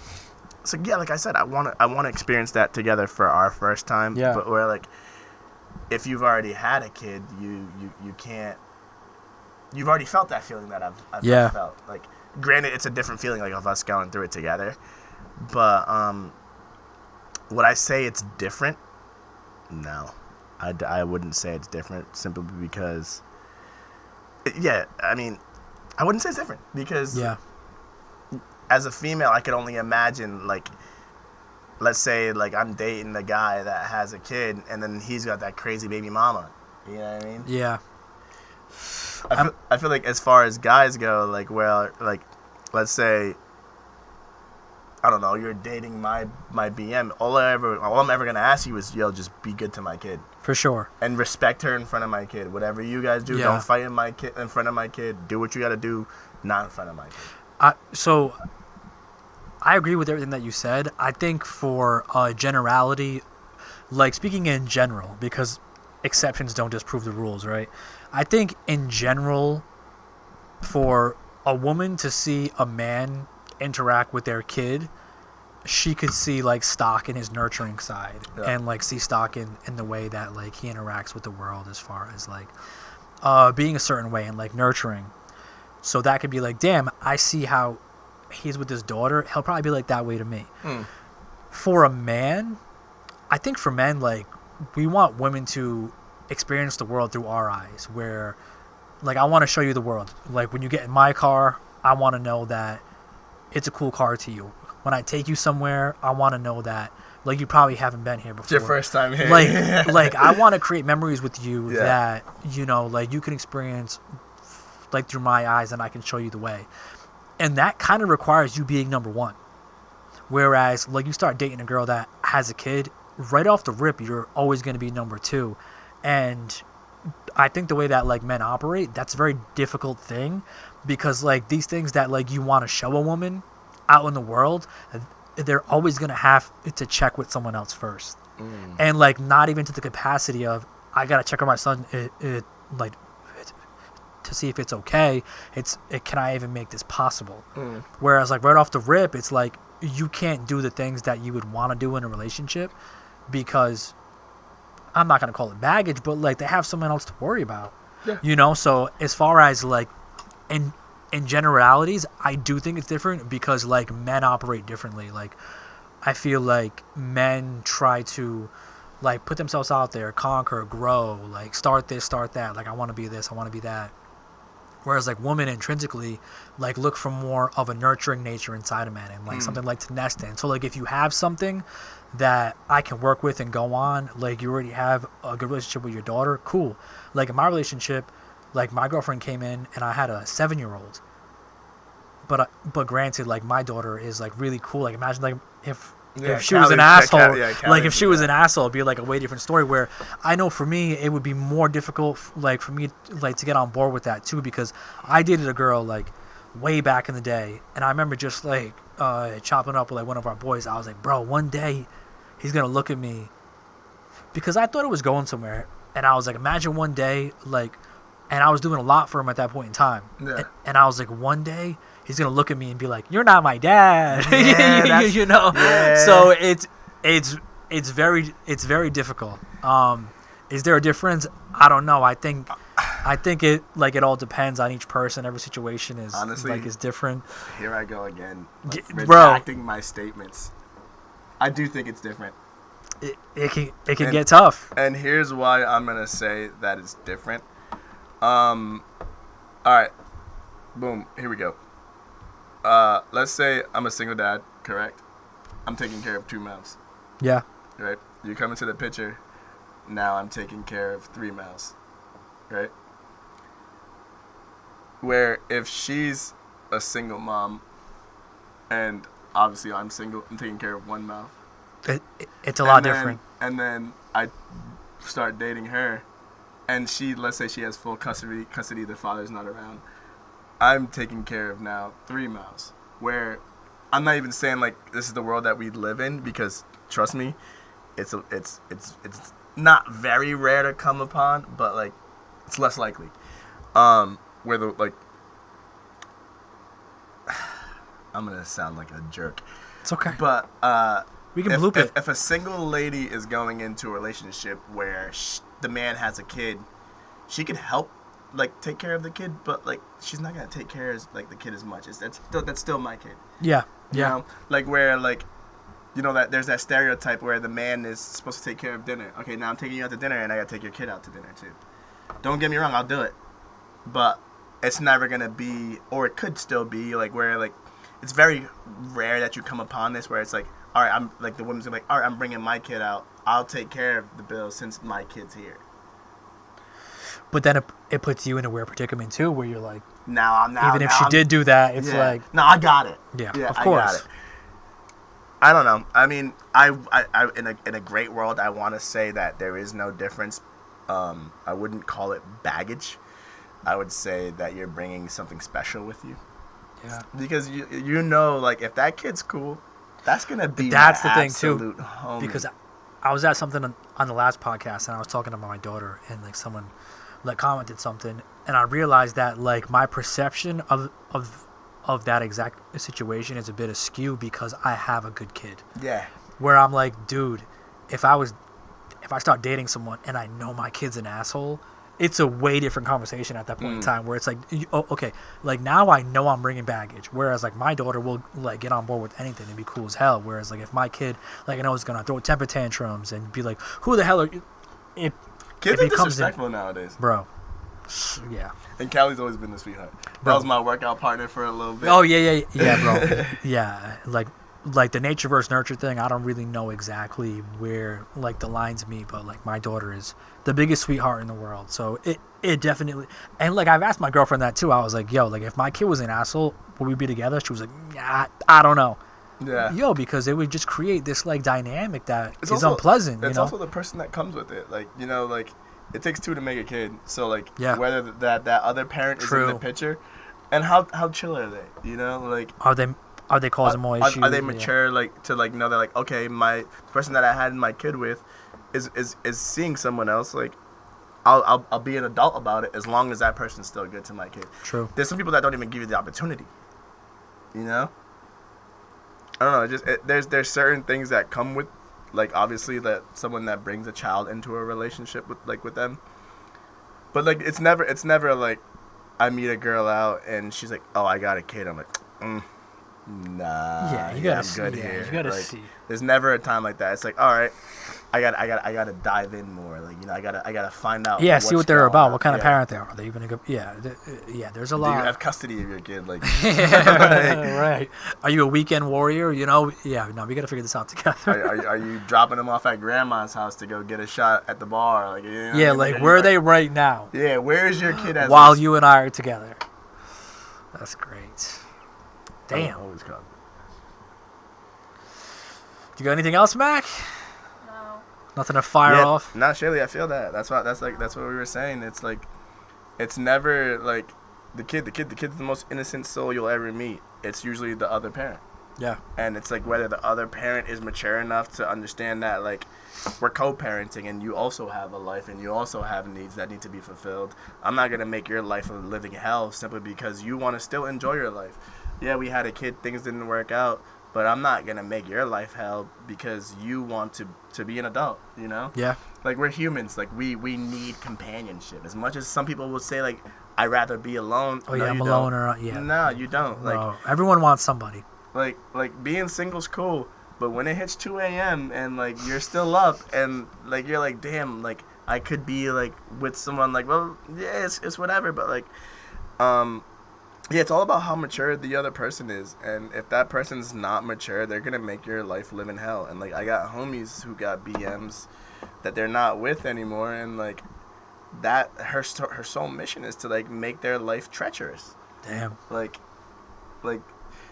So yeah, like I said, I want to experience that together for our first time. Yeah. But where like, if you've already had a kid, you can't. You've already felt that feeling that I've felt. Like, granted, it's a different feeling, like of us going through it together. But would I say it's different? No, I wouldn't say it's different simply because. Yeah, I mean, I wouldn't say it's different because. Yeah. As a female, I could only imagine, like, let's say, like, I'm dating a guy that has a kid, and then he's got that crazy baby mama. You know what I mean? Yeah. I feel like as far as guys go, like, well, like, let's say, I don't know, you're dating my BM. All I'm ever gonna ask you is, yo, just be good to my kid. For sure. And respect her in front of my kid. Whatever you guys do, don't fight in front of my kid. Do what you gotta do, not in front of my kid. So I agree with everything that you said. I think for generality, like speaking in general, because exceptions don't disprove the rules, right? I think in general, for a woman to see a man interact with their kid, she could see like stock in his nurturing side and like see stock in the way that like he interacts with the world as far as like being a certain way and like nurturing. So that could be like, damn, I see how he's with his daughter. He'll probably be like that way to me. For a man, I think for men, like, we want women to experience the world through our eyes, where, like, I want to show you the world. Like, when you get in my car, I want to know that it's a cool car to you. When I take you somewhere, I want to know that, like, you probably haven't been here before. It's your first time here. Like I want to create memories with you that, you know, like, you can experience, like, through my eyes, and I can show you the way. And that kind of requires you being number one. Whereas, like, you start dating a girl that has a kid, right off the rip, you're always going to be number two. And I think the way that, like, men operate, that's a very difficult thing. Because, like, these things that, like, you want to show a woman out in the world, they're always going to have to check with someone else first. And, like, not even to the capacity of, I got to check with my son, like, to see if it's okay. Can I even make this possible? Whereas, like, right off the rip, it's like you can't do the things that you would want to do in a relationship because I'm not gonna call it baggage, but like they have someone else to worry about. You know. So as far as like in generalities, I do think it's different because like men operate differently. Like I feel like men try to like put themselves out there, conquer, grow, like start this, start that. Like I want to be this, I want to be that. Whereas like women intrinsically like look for more of a nurturing nature inside a man and like something like to nest in. So like if you have something that I can work with and go on, like you already have a good relationship with your daughter, cool. Like in my relationship, like my girlfriend came in and I had a 7-year-old. But granted, like my daughter is like really cool. Like imagine like if she was an asshole, like if she was an asshole, it'd be like a way different story. Where I know for me, it would be more difficult, like for me, like to get on board with that too, because I dated a girl like way back in the day, and I remember just like chopping up with like one of our boys. I was like, bro, one day he's gonna look at me, because I thought it was going somewhere, and I was like, imagine one day, like, and I was doing a lot for him at that point in time, and I was like, one day he's gonna look at me and be like, "You're not my dad," you know. Yeah. So it's very difficult. Is there a difference? I don't know. I think I think it all depends on each person. Every situation is Honestly, is different. Here I go again, Bro. retracting my statements. I do think it's different. It can get tough. And here's why I'm gonna say that it's different. All right, boom. Here we go. Let's say I'm a single dad, correct? I'm taking care of 2 mouths, Yeah. right? You come into the picture. Now I'm taking care of 3 mouths, right? Where if she's a single mom, and obviously I'm single, I'm taking care of 1 mouth. It's a lot different. And then I start dating her, and let's say she has full custody, the father's not around. I'm taking care of now 3 mouths. Where I'm not even saying like this is the world that we live in, because trust me, it's not very rare to come upon, but like it's less likely. Where the like I'm gonna sound like a jerk. It's okay. But we can bloop it. If a single lady is going into a relationship where the man has a kid, she could help like take care of the kid, but like she's not gonna take care of like the kid as much. That's still my kid. Yeah. You know? Like where like, you know, that there's that stereotype where the man is supposed to take care of dinner. Okay, now I'm taking you out to dinner, and I gotta take your kid out to dinner too. Don't get me wrong, I'll do it, but it's never gonna be, or it could still be like where like it's very rare that you come upon this where it's like, all right, I'm like the woman's gonna be like, all right, I'm bringing my kid out. I'll take care of the bill since my kid's here. But then it puts you in a weird predicament too, where you're like, even if she did do that, it's like, no, I got it. Yeah, of course. I got it. I don't know. I mean, I in a great world, I want to say that there is no difference. I wouldn't call it baggage. I would say that you're bringing something special with you. Yeah. Because you know, like if that kid's cool, that's gonna be that's my the thing absolute too. homie. Because I was at something on the last podcast, and I was talking to my daughter, and like someone like commented something, and I realized that like my perception of that exact situation is a bit askew because I have a good kid. Yeah. Where I'm like, dude, if I start dating someone and I know my kid's an asshole, it's a way different conversation at that point in time, where it's like, oh, okay, like now I know I'm bringing baggage. Whereas like my daughter will like get on board with anything and be cool as hell. Whereas like if my kid, like I know is gonna throw temper tantrums and be like, who the hell are you? Kids are disrespectful nowadays, bro. Yeah. And Callie's always been the sweetheart. Bro. That was my workout partner for a little bit. Oh yeah, bro. Yeah, like the nature versus nurture thing. I don't really know exactly where like the lines meet, but like my daughter is the biggest sweetheart in the world. So it definitely, and like I've asked my girlfriend that too. I was like, yo, like if my kid was an asshole, would we be together? She was like, nah, I don't know. Yeah. Yo, because it would just create this like dynamic that is also unpleasant. It's you know? also the person that comes with it. Like, you know, like it takes 2 to make a kid. So like, yeah. whether that other parent is in the picture, and how chill are they? You know, like are they causing more issues? Are they mature like to like know that like, okay, the person that I had my kid with is seeing someone else. Like I'll be an adult about it as long as that person's still good to my kid. True. There's some people that don't even give you the opportunity. You know. I don't know. There's certain things that come with, like obviously that someone that brings a child into a relationship with them. But like it's never like I meet a girl out and she's like, oh, I got a kid. I'm like, nah. Yeah, you gotta I'm good see. here. Yeah, you gotta like, see. There's never a time like that. It's like, all right, I gotta dive in more. Like, you know, I gotta find out. Yeah, see what they're about. What kind of yeah. parent they are. Are they even a good? Yeah, There's a lot. Do you have custody of your kid? Like, right. Are you a weekend warrior? You know. Yeah. No, we gotta figure this out together. are you dropping them off at grandma's house to go get a shot at the bar? Like, you know, yeah. Like, where are they right now? Yeah. Where is your kid? While you and I are together. That's great. Damn. Always come. You got anything else, Mac? No. Nothing to fire off? Not Shaylee, I feel that. That's what we were saying. It's like, it's never like the kid's the most innocent soul you'll ever meet. It's usually the other parent. Yeah. And it's like whether the other parent is mature enough to understand that like we're co-parenting and you also have a life and you also have needs that need to be fulfilled. I'm not gonna make your life a living hell simply because you want to still enjoy your life. Yeah, we had a kid, things didn't work out, but I'm not gonna make your life hell because you want to be an adult, you know? Yeah. Like, we're humans. Like, we need companionship. As much as some people would say, like, I'd rather be alone. Oh, no, yeah, I'm you alone. don't. Or, yeah. No, you don't. Like, Bro, everyone wants somebody. like being single's cool, but when it hits 2 a.m. and, like, you're still up and, like, you're like, damn, like, I could be, like, with someone, like, well, yeah, it's whatever, but, like, yeah, it's all about how mature the other person is, and if that person's not mature, they're gonna make your life live in hell. And, like, I got homies who got BMs that they're not with anymore, and, like, that her sole mission is to, like, make their life treacherous. Damn. Like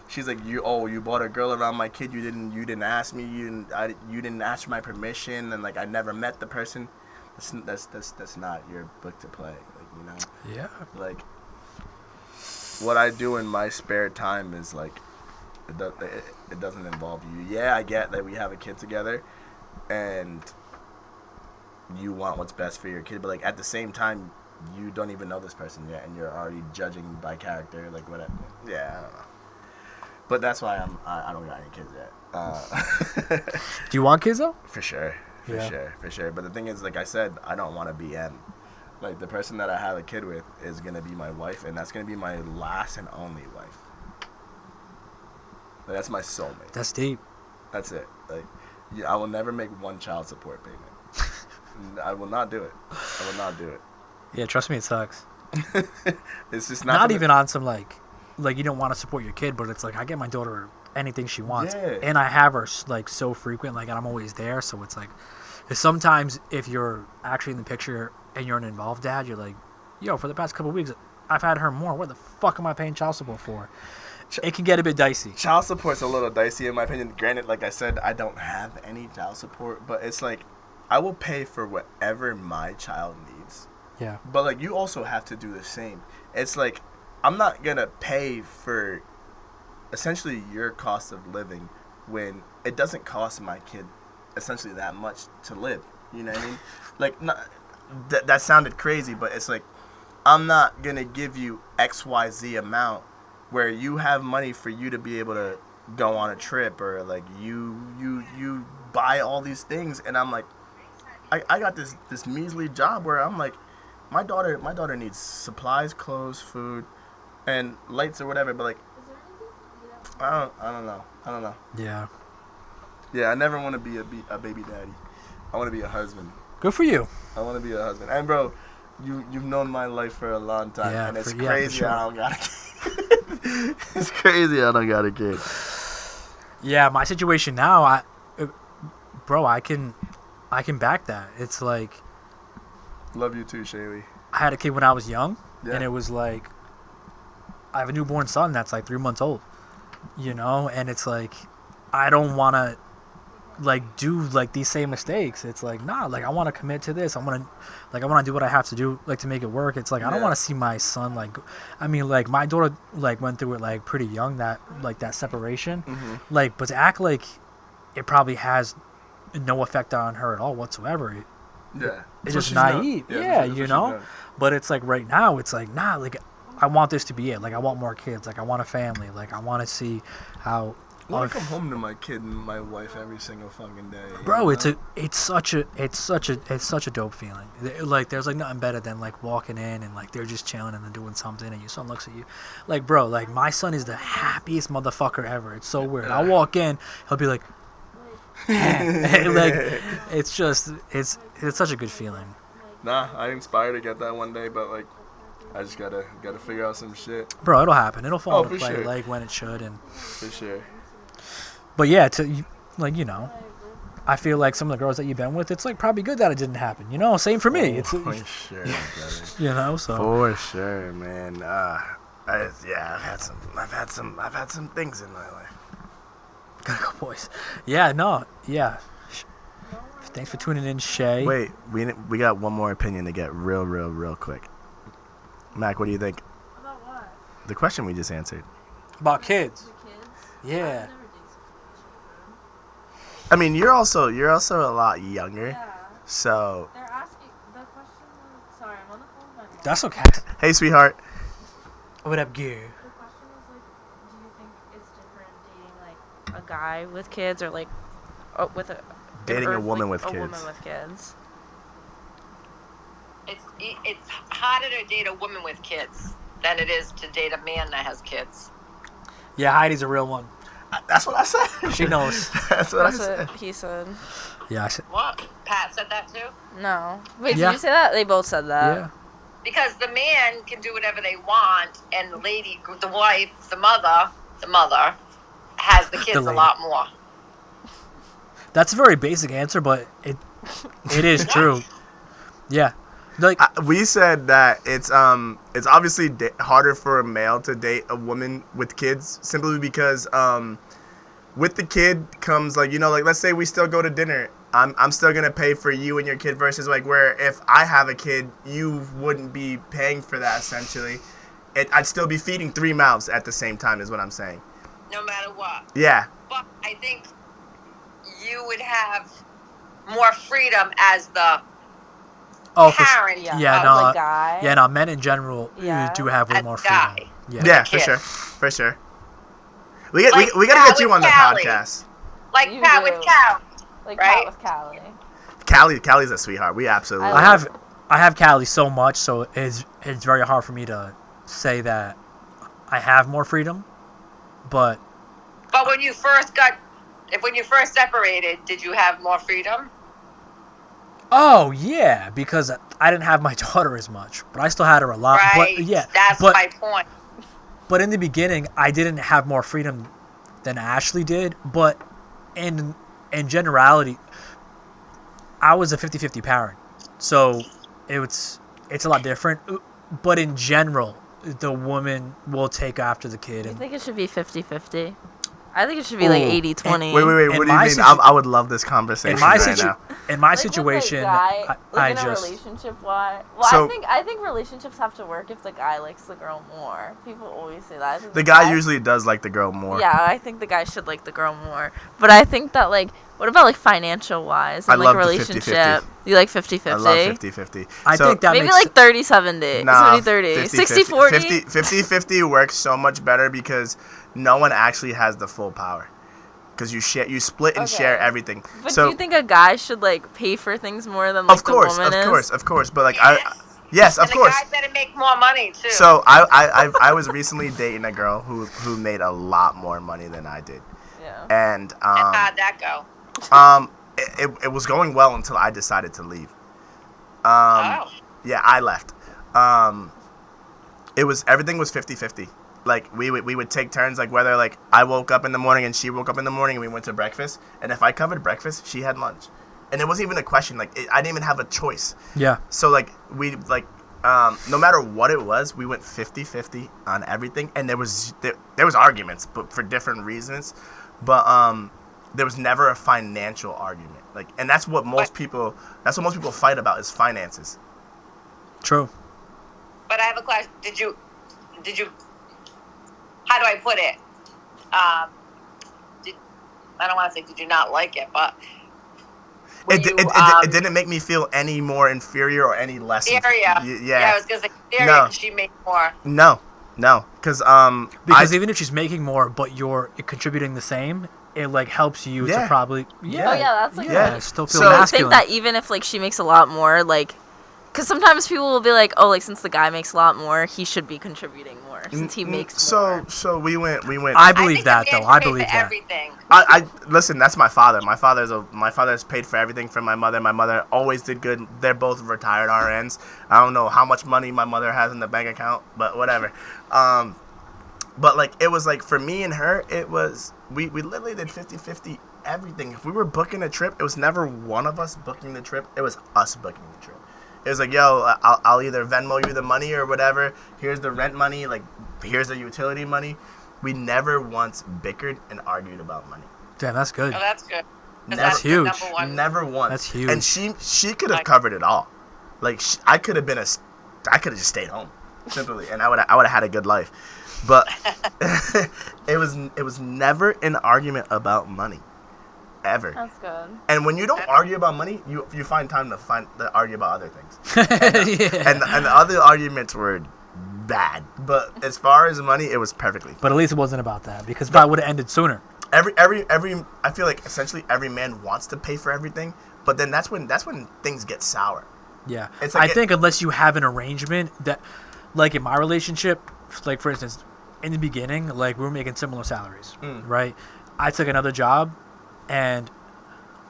she's like, you brought a girl around my kid, you didn't ask me, you didn't ask for my permission, and, like, I never met the person. That's not your book to play, like, you know. Yeah. Like, what I do in my spare time is, like, it doesn't involve you. Yeah, I get that we have a kid together, and you want what's best for your kid, but, like, at the same time, you don't even know this person yet, and you're already judging by character, like, whatever. Yeah, I don't know. But that's why I don't got any kids yet. Do you want kids though? For sure. For sure. But the thing is, like I said, I don't want to BM. Like, the person that I have a kid with is gonna be my wife, and that's gonna be my last and only wife. Like, that's my soulmate. That's deep. That's it. Like, I will never make one child support payment. I will not do it. Yeah, trust me, it sucks. It's just not even on some like you don't want to support your kid, but it's like I get my daughter anything she wants, and I have her, like, so frequent, like, and I'm always there. So it's like, sometimes if you're actually in the picture and you're an involved dad, you're like, yo, for the past couple of weeks I've had her more. What the fuck am I paying child support for? It can get a bit dicey. Child support's a little dicey in my opinion. Granted, like I said, I don't have any child support, but it's like, I will pay for whatever my child needs. Yeah. But, like, you also have to do the same. It's like, I'm not gonna pay for essentially your cost of living when it doesn't cost my kid essentially that much to live. You know what I mean? Like, that sounded crazy, but it's like, I'm not gonna give you XYZ amount where you have money for you to be able to go on a trip, or, like, you buy all these things, and I'm like, I got this measly job where I'm like, my daughter needs supplies, clothes, food, and lights or whatever, but, like, I don't know. Yeah. Yeah, I never want to be a baby daddy. I want to be a husband. Good for you. I want to be a husband. And, bro, you've known my life for a long time, and it's for crazy sure. I don't got a kid. It's crazy I don't got a kid. Yeah, my situation now, I can back that. It's like, Love you too, Shaylee. I had a kid when I was young, Yeah. and it was like, I have a newborn son that's like 3 months old, you know, and it's like, I don't want to, like, do, like, these same mistakes. It's like, nah, like, I want to commit to this. I want to do what I have to do, like, to make it work. It's like, I don't want to see my son, like, I mean, like, my daughter, like, went through it, like, pretty young, that separation, like, but to act like it probably has no effect on her at all whatsoever. Yeah. It's just naive. Yeah, you know? But it's like, right now, it's like, nah, like, I want this to be it. Like, I want more kids. Like, I want a family. Like, I want to see how... I want to come home to my kid and my wife every single fucking day. Bro, it's such a dope feeling. Like, there's, like, nothing better than, like, walking in and, like, they're just chilling and they're doing something and your son looks at you. Like, bro, like, my son is the happiest motherfucker ever. It's so weird. I'll walk in, he'll be like... like, it's just, it's such a good feeling. Nah, I inspired to get that one day, but, like, I just gotta figure out some shit. Bro, it'll happen. It'll fall into for play, sure. like, when it should. And For sure. but yeah, like, you know, I feel like some of the girls that you've been with, it's like probably good that it didn't happen. You know, same for me. It's For sure, brother. you know, so For sure, man. I've had some things in my life. gotta go, boys. Yeah, no, yeah. Thanks for tuning in, Shay. Wait, we got one more opinion to get real quick. Mac, what do you think? About what? The question we just answered. About kids. The kids? Yeah. I mean, you're also a lot younger, Yeah. so. They're asking the question. Sorry, I'm on the phone with my mom. That's okay. Hey, sweetheart. What up, gear? The question was like, do you think it's different dating like a guy with kids or like with a Dating or, a woman like, with a kids. woman with kids. It's harder to date a woman with kids than it is to date a man that has kids. Yeah, Heidi's a real one. That's what I said. She knows. That's what I That's said. what he said. Yeah, I said. What? Pat said that too? No. Wait, Yeah. did you say that? They both said that. Yeah. Because the man can do whatever they want, and the lady, the wife, the mother has the kids a lady. lot more. That's a very basic answer, but it is true. Yeah. Like We said that it's obviously harder for a male to date a woman with kids simply because with the kid comes like like let's say we still go to dinner. I'm still gonna pay for you and your kid versus like where if I have a kid you wouldn't be paying for that essentially. I'd still be feeding 3 mouths at the same time is what I'm saying. No matter what. Yeah. But I think you would have more freedom as the oh for sure. parent. Yeah, of no. The guy. Yeah, no. Men in general Yeah. do have way As more a guy. freedom. Yeah. Yeah, kid. for sure. We got Like we got to get you Callie. on the podcast. Like You Pat do. with Cal. Like Right? Pat with Callie. Callie's a sweetheart. We absolutely. I I have Callie so much, so it's very hard for me to say that I have more freedom. But But when you first separated, did you have more freedom? oh yeah, because I didn't have my daughter as much, but I still had her a lot. Right. But yeah, That's but my point. but in the beginning, I didn't have more freedom than Ashley did. But in generality, I was a 50-50 parent, so it's a lot different. But in general, the woman will take after the kid. You And think it should be 50-50? I think it should be like Ooh. 80-20. Wait. In What do you my mean? situ- I would love this conversation in my right now. in my Like, situation, with the guy, I in a just relationship wise. Well, So- I think relationships have to work if the guy likes the girl more. People always say that. I think The guy usually does like the girl more. Yeah, I think the guy should like the girl more. But I think that like, what about like financial wise I and like love a the relationship? 50-50. You like 50-50? I love 50-50. I So- think that Maybe makes like 30-70. Nah, 70-30. 50-50. 60-40. 50-50 works so much better because no one actually has the full power. Because you split and share Okay. everything. But so do you think a guy should like pay for things more than like of course, the woman is? of course. But like Yes. of And course. the guy better make more money too. So I was recently dating a girl who made a lot more money than I did, Yeah. and And how'd that go? it was going well until I decided to leave. Oh. Yeah, I left. Everything was 50-50. Like we would take turns, like whether like I woke up in the morning and she woke up in the morning and we went to breakfast, and if I covered breakfast, she had lunch, and it wasn't even a question. Like I didn't even have a choice. yeah. So like we like no matter what it was, we went 50-50 on everything, and there was arguments, but for different reasons, but there was never a financial argument. Like, and that's what most people fight about is finances. True. But I have a question. Did you? How do I put it? I don't want to say did you not like it, but It didn't make me feel any more inferior or any less. area. Yeah. I was gonna say area. No. She made more. No, because Because even if she's making more, but you're contributing the same, it like helps you Yeah. to probably Oh yeah, that's like Yeah. still feel So- I think masculine. that even if like she makes a lot more, like, because sometimes people will be like, oh, like since the guy makes a lot more, he should be contributing more since he makes more. So we went. I I believe think that the man though. should I pay believe for that. everything. I listen. That's my father. My father's paid for everything for my mother. My mother always did good. They're both retired RNs. I don't know how much money my mother has in the bank account, but whatever. But like it was like for me and her, it was we literally did 50-50 everything. If we were booking a trip, it was never one of us booking the trip. It was us booking the trip. It was like, yo, I'll either Venmo you the money or whatever. Here's the rent money. Like, here's the utility money. We never once bickered and argued about money. Damn, that's good. Oh, that's good. 'Cause Never- That's the huge. number one. Never once. That's huge. And she could have covered it all. Like I could have I could have just stayed home, simply, and I would have had a good life. But it was never an argument about money, ever. That's good. And when you don't argue about money, you find time to argue about other things. Yeah. And the other arguments were bad. But as far as money, it was perfectly fine. But at least it wasn't about that because if I would have ended sooner. every I feel like essentially every man wants to pay for everything, but then that's when things get sour. Yeah. It's like I think unless you have an arrangement that, like in my relationship, like for instance, in the beginning, like we were making similar salaries, right? I took another job, and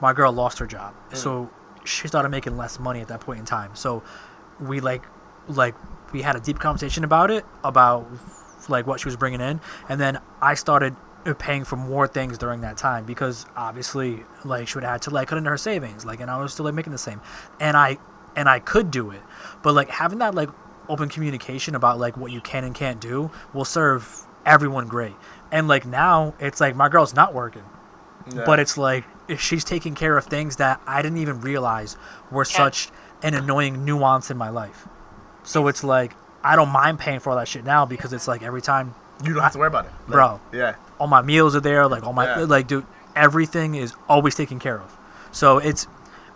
my girl lost her job, so she started making less money at that point in time. So we we had a deep conversation about it, about like what she was bringing in, and then I started paying for more things during that time because obviously like she would have had to like cut into her savings, like, and I was still like making the same, and I could do it, but like having that like open communication about like what you can and can't do will serve everyone great. And like now it's like my girl's not working, but it's like she's taking care of things that I didn't even realize were such an annoying nuance in my life. So it's like I don't mind paying for all that shit now because it's like every time you don't have to worry about it, like, bro. Yeah, all my meals are there, like all my like, dude, everything is always taken care of. So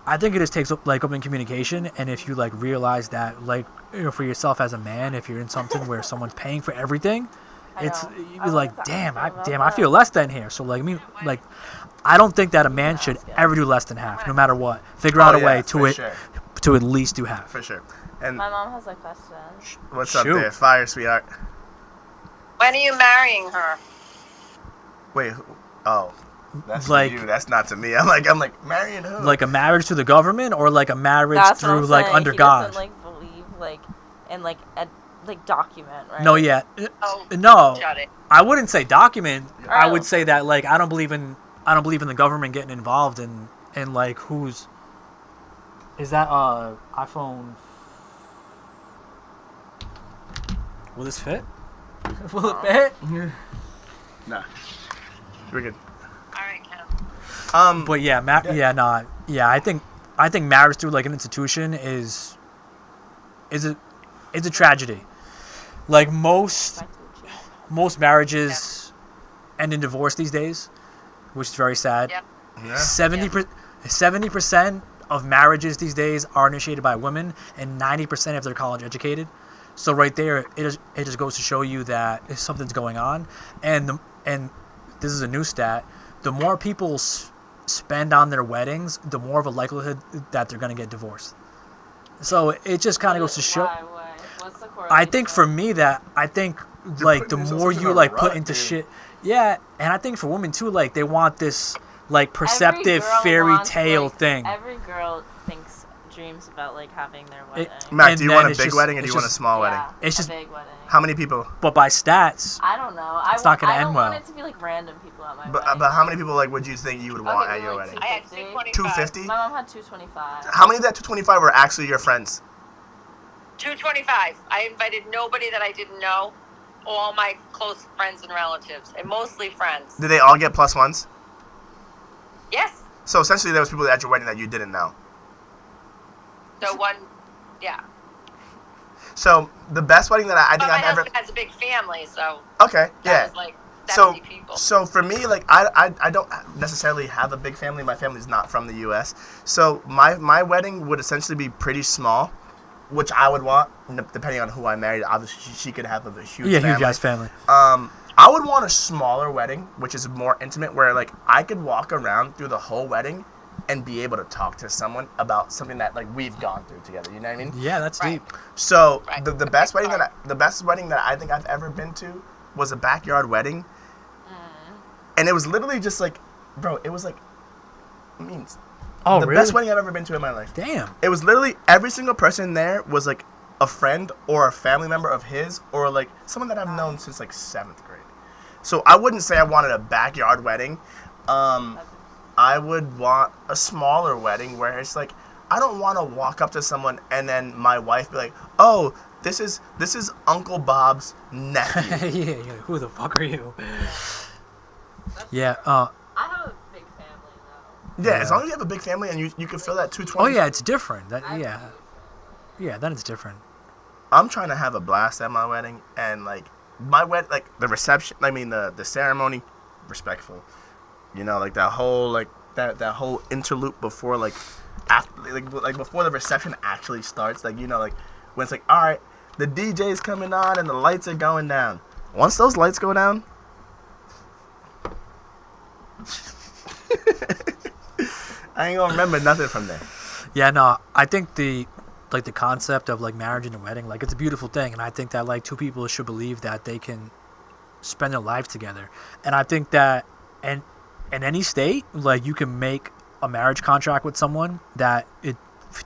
I think it just takes like open communication, and if you like realize that, like, you know, for yourself as a man, if you're in something where someone's paying for everything, it's you're like, damn, I feel less than here. So like, I mean, like, I don't think that a man should ever do less than half, no matter what. Figure out a way to to at least do half. For sure. And my mom has a question. What's up there? Fire, sweetheart. When are you marrying her? Wait, oh. That's like to you. That's not to me. I'm like marrying who? Like a marriage to the government, or like a marriage through like under he God. Doesn't like believe like in like a like document, right? No, yeah, no. I wouldn't say document. Oh. I would say that like I don't believe in the government getting involved in like who's. Is that iPhone? Will this fit? Will it fit? Nah, we're good. All right, Ken. But yeah, I think marriage through like an institution is a tragedy. Like most marriages end in divorce these days, which is very sad. Yep. Yeah. 70% of marriages these days are initiated by women, and 90% if they're college educated. So right there, it just goes to show you that something's going on, and this is a new stat. The more people spend on their weddings, the more of a likelihood that they're going to get divorced. So it just kind of goes to show. Why? What's the correlation? I think for me like the more you like put into shit, yeah, and I think for women too, like they want this like perceptive fairy tale thing. Every girl dreams about like having their wedding. Matt, do you want a big wedding or do you want a small wedding? It's just a big wedding. How many people? But by stats, I don't know. It's not gonna I end don't well. want it to be like random people at my But wedding. but how many people like would you think you would want at your wedding? I had 225. 250? My mom had 225. How many of that 225 were actually your friends? 225. I invited nobody that I didn't know. All my close friends and relatives, and mostly friends. Did they all get plus ones? Yes. So essentially, there was people at your wedding that you didn't know. So one, yeah. So the best wedding that I think But my I've ever. husband has a big family, so Okay, that yeah. was like 70 people. So for me, like I don't necessarily have a big family. My family's not from the U.S. So my wedding would essentially be pretty small, which I would want, depending on who I married. Obviously, she could have a huge family. huge ass family. I would want a smaller wedding, which is more intimate, where like I could walk around through the whole wedding and be able to talk to someone about something that like we've gone through together. You know what I mean? Yeah, that's deep. So the best wedding that I think I've ever been to was a backyard wedding, and it was literally just like, bro, it was like, the best wedding I've ever been to in my life. Damn. It was literally every single person there was like a friend or a family member of his, or like someone that I've known since like 7th grade. So I wouldn't say I wanted a backyard wedding. I would want a smaller wedding where it's like, I don't want to walk up to someone and then my wife be like, oh, this is Uncle Bob's nephew. Yeah, who the fuck are you? Yeah. I have a big family though. Yeah, as long as you have a big family and you can fill that 220. Oh yeah, it's different. Yeah, then it's different. I'm trying to have a blast at my wedding, and like the reception. I mean the ceremony, respectful. You know, like that whole that whole interlude before after before the reception actually starts. Like, you know, like when it's like, all right, the DJ's coming on and the lights are going down. Once those lights go down, I ain't gonna remember nothing from there. Yeah, no, I think the concept of like marriage and a wedding, like it's a beautiful thing, and I think that like two people should believe that they can spend their life together, and I think that in any state, like you can make a marriage contract with someone that it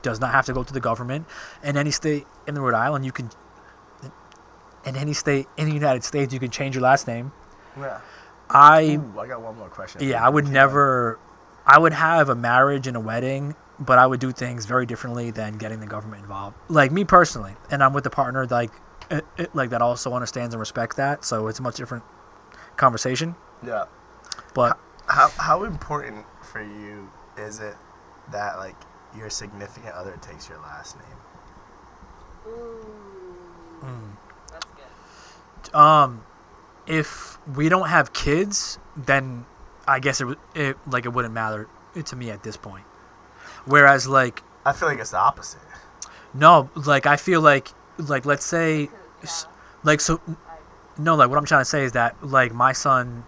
does not have to go to the government. In any state in the Rhode Island, you can. In any state in the United States, you can change your last name. Yeah. I got one more question. Yeah, I would never. I would have a marriage and a wedding, but I would do things very differently than getting the government involved. Like me personally, and I'm with a partner like that also understands and respects that. So it's a much different conversation. Yeah. But how important for you is it that like your significant other takes your last name? That's good. If we don't have kids, then I guess it wouldn't matter to me at this point. Whereas like I feel like it's the opposite. no, like I feel like let's say like so no, like what I'm trying to say is that like my son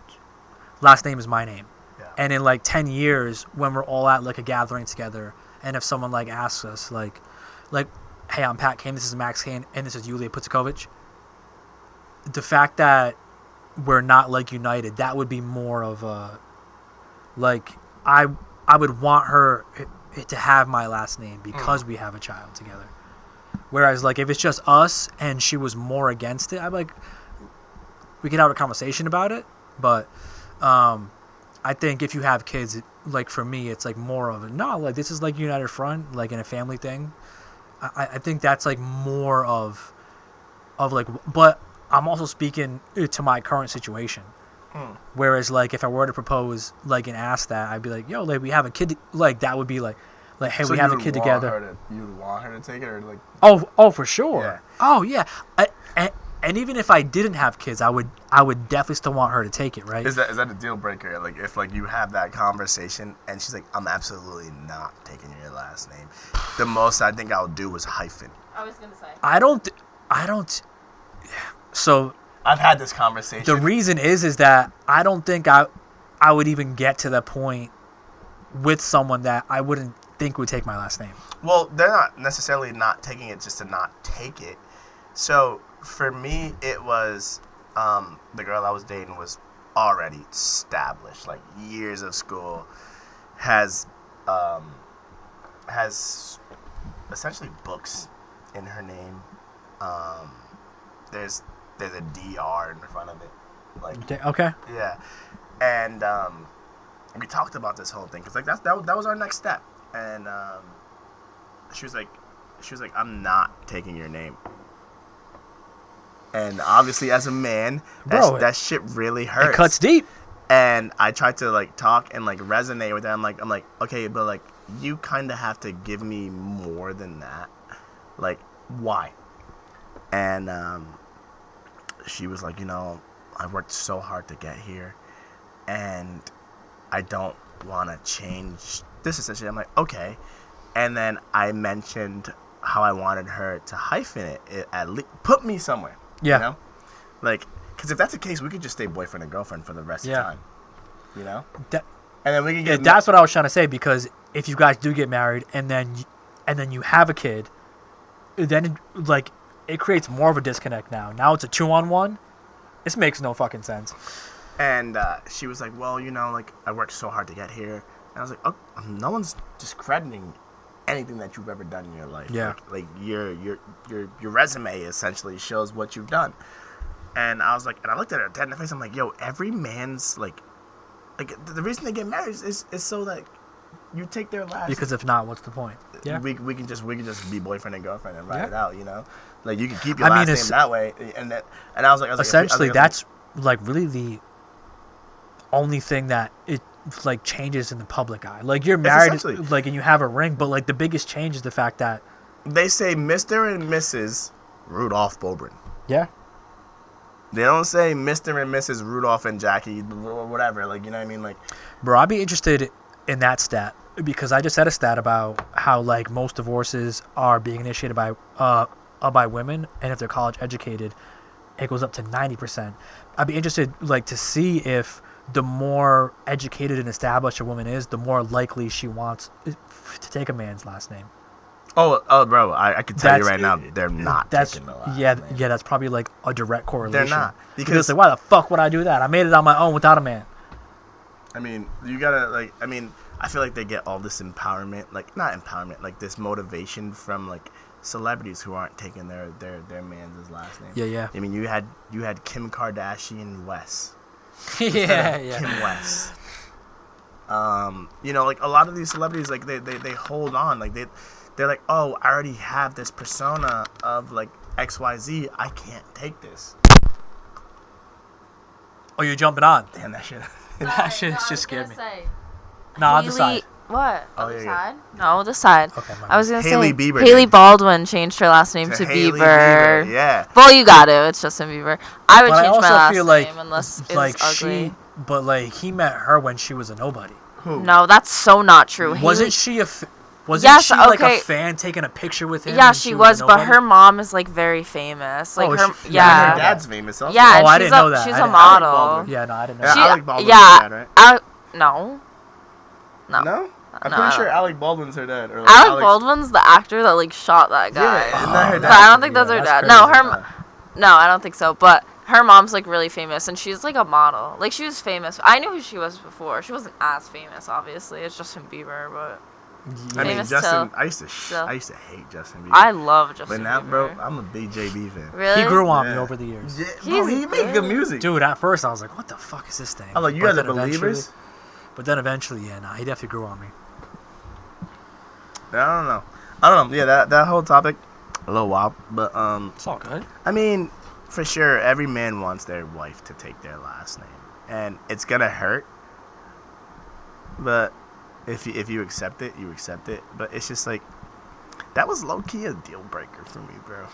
last name is my name. Yeah. And in like 10 years when we're all at like a gathering together, and if someone like asks us like hey, I'm Pat Kane, this is Max Kane, and this is Yulia Putsakovich, the fact that we're not like united, that would be more of a like I would want her to have my last name because we have a child together. Whereas like if it's just us and she was more against it, I'd like we could have a conversation about it. But I think if you have kids, like for me, it's like more of a no, like this is like united front, like in a family thing. I think that's like more of like, but I'm also speaking to my current situation. Whereas like if I were to propose like and ask that, I'd be like, yo, like we have a kid, like that would be like hey, So we have a kid together. You'd want her to take it, or like? Oh, for sure. Yeah. Oh yeah. And even if I didn't have kids, I would definitely still want her to take it, right? Is that a deal breaker? Like if like you have that conversation and she's like, I'm absolutely not taking your last name. The most I think I'll do is hyphen. I was gonna say. I don't. So I've had this conversation. the reason is that I don't think I would even get to that point with someone that I wouldn't think would take my last name. Well, they're not necessarily not taking it just to not take it. So for me, it was the girl I was dating was already established, like years of school, has essentially books in her name. There's a DR in front of it, like Okay. yeah, and we talked about this whole thing because like that was our next step, and she was like, I'm not taking your name. And obviously, as a man, that shit really hurts. It cuts deep. And I tried to like talk and like resonate with that. I'm like, okay, but like you kind of have to give me more than that. Like, why? And she was like, I worked so hard to get here, and I don't want to change this. Essentially, I'm like, okay. And then I mentioned how I wanted her to hyphen it at least put me somewhere. Yeah. Like, because if that's the case, we could just stay boyfriend and girlfriend for the rest of the time. That, and then we can get. That's what I was trying to say, because if you guys do get married and then you have a kid, then it creates more of a disconnect now. Now it's a 2-on-1. This makes no fucking sense. And she was like, well, like I worked so hard to get here. And I was like, oh, no one's discrediting anything that you've ever done in your life. Yeah. Like your resume essentially shows what you've done. And I was like, and I looked at her dead in the face. I'm like, yo, every man's like the reason they get married is so that you take their last. Because if not, what's the point? Yeah. We can just be boyfriend and girlfriend and ride it out. Like you can keep your last name that way. And I was like, essentially that's like really the only thing that it like changes in the public eye. Like you're married, like, and you have a ring, but like the biggest change is the fact that they say Mr. and Mrs. Rudolph Bobrin. Yeah. They don't say Mr. and Mrs. Rudolph and Jackie or whatever. Like, you know what I mean? Like, bro, I'd be interested in that stat, because I just had a stat about how like most divorces are being initiated by women, and if they're college educated, it goes up to 90%. I'd be interested like to see if the more educated and established a woman is, the more likely she wants to take a man's last name. Oh, bro, I can tell you That's- right now, they're not taking the last yeah, name. yeah. That's probably like a direct correlation. They're not. Because like, why the fuck would I do that? I made it on my own without a man. I mean, you gotta, like, I feel like they get all this empowerment, like, not empowerment, like, this motivation from, like, celebrities who aren't taking their man's last name. Yeah. I mean, you had Kim Kardashian West. yeah. Kim West. You know, like, a lot of these celebrities, like, they hold on, like, they're like, oh, I already have this persona of, like, XYZ, I can't take this. Oh, you're jumping on. Damn, that shit. That shit just scared me. No, on the side. What? Oh, On the yeah, side? No, the side. Okay, my I was gonna Hailey say Bieber Hailey did. Baldwin changed her last name to Hailey Bieber. Yeah. Well, you got it. It's Justin Bieber. I would But I change my also last feel like, name unless it's like ugly. but like he met her when she was a nobody. Who? No, that's so not true. Wasn't Hailey- she wasn't Yes, she like okay. a fan taking a picture with him? Yeah, when she a was, but nobody? her mom is like very famous. Like Oh, her, she- yeah. And her dad's famous also. Yeah, Oh, and I she's didn't a, know that. She's I a didn't- model. Baldwin. Yeah, no, I didn't know. Yeah, that. Alec Baldwin's yeah, her dad, right? no. No? I'm No, pretty sure no. Alec Baldwin's her dad. Or like Alec Baldwin's the actor that like shot that guy. Yeah, isn't that her Oh, dad? But I don't think that's Yeah, her that's dad. No, crazy. no, I don't think so. But her mom's like really famous, and she's like a model. Like she was famous. I knew who she was before. She wasn't as famous, obviously. It's Justin Bieber, but I mean, famous Justin. too. I used to Still. hate Justin Bieber. I love Justin But now, Bieber. bro, I'm a big JB fan. Really? He grew on me Yeah. over the years. Yeah, bro, he make good good. music. Dude, at first I was like, what the fuck is this thing? I'm like, you But guys are then eventually- believers? But then eventually, yeah, nah, he definitely grew on me. I don't know. Yeah, that whole topic, a little wild. But It's all good. I mean, for sure, every man wants their wife to take their last name, and it's gonna hurt. But if you accept it, you accept it. But it's just like that was low key a deal breaker for me, bro.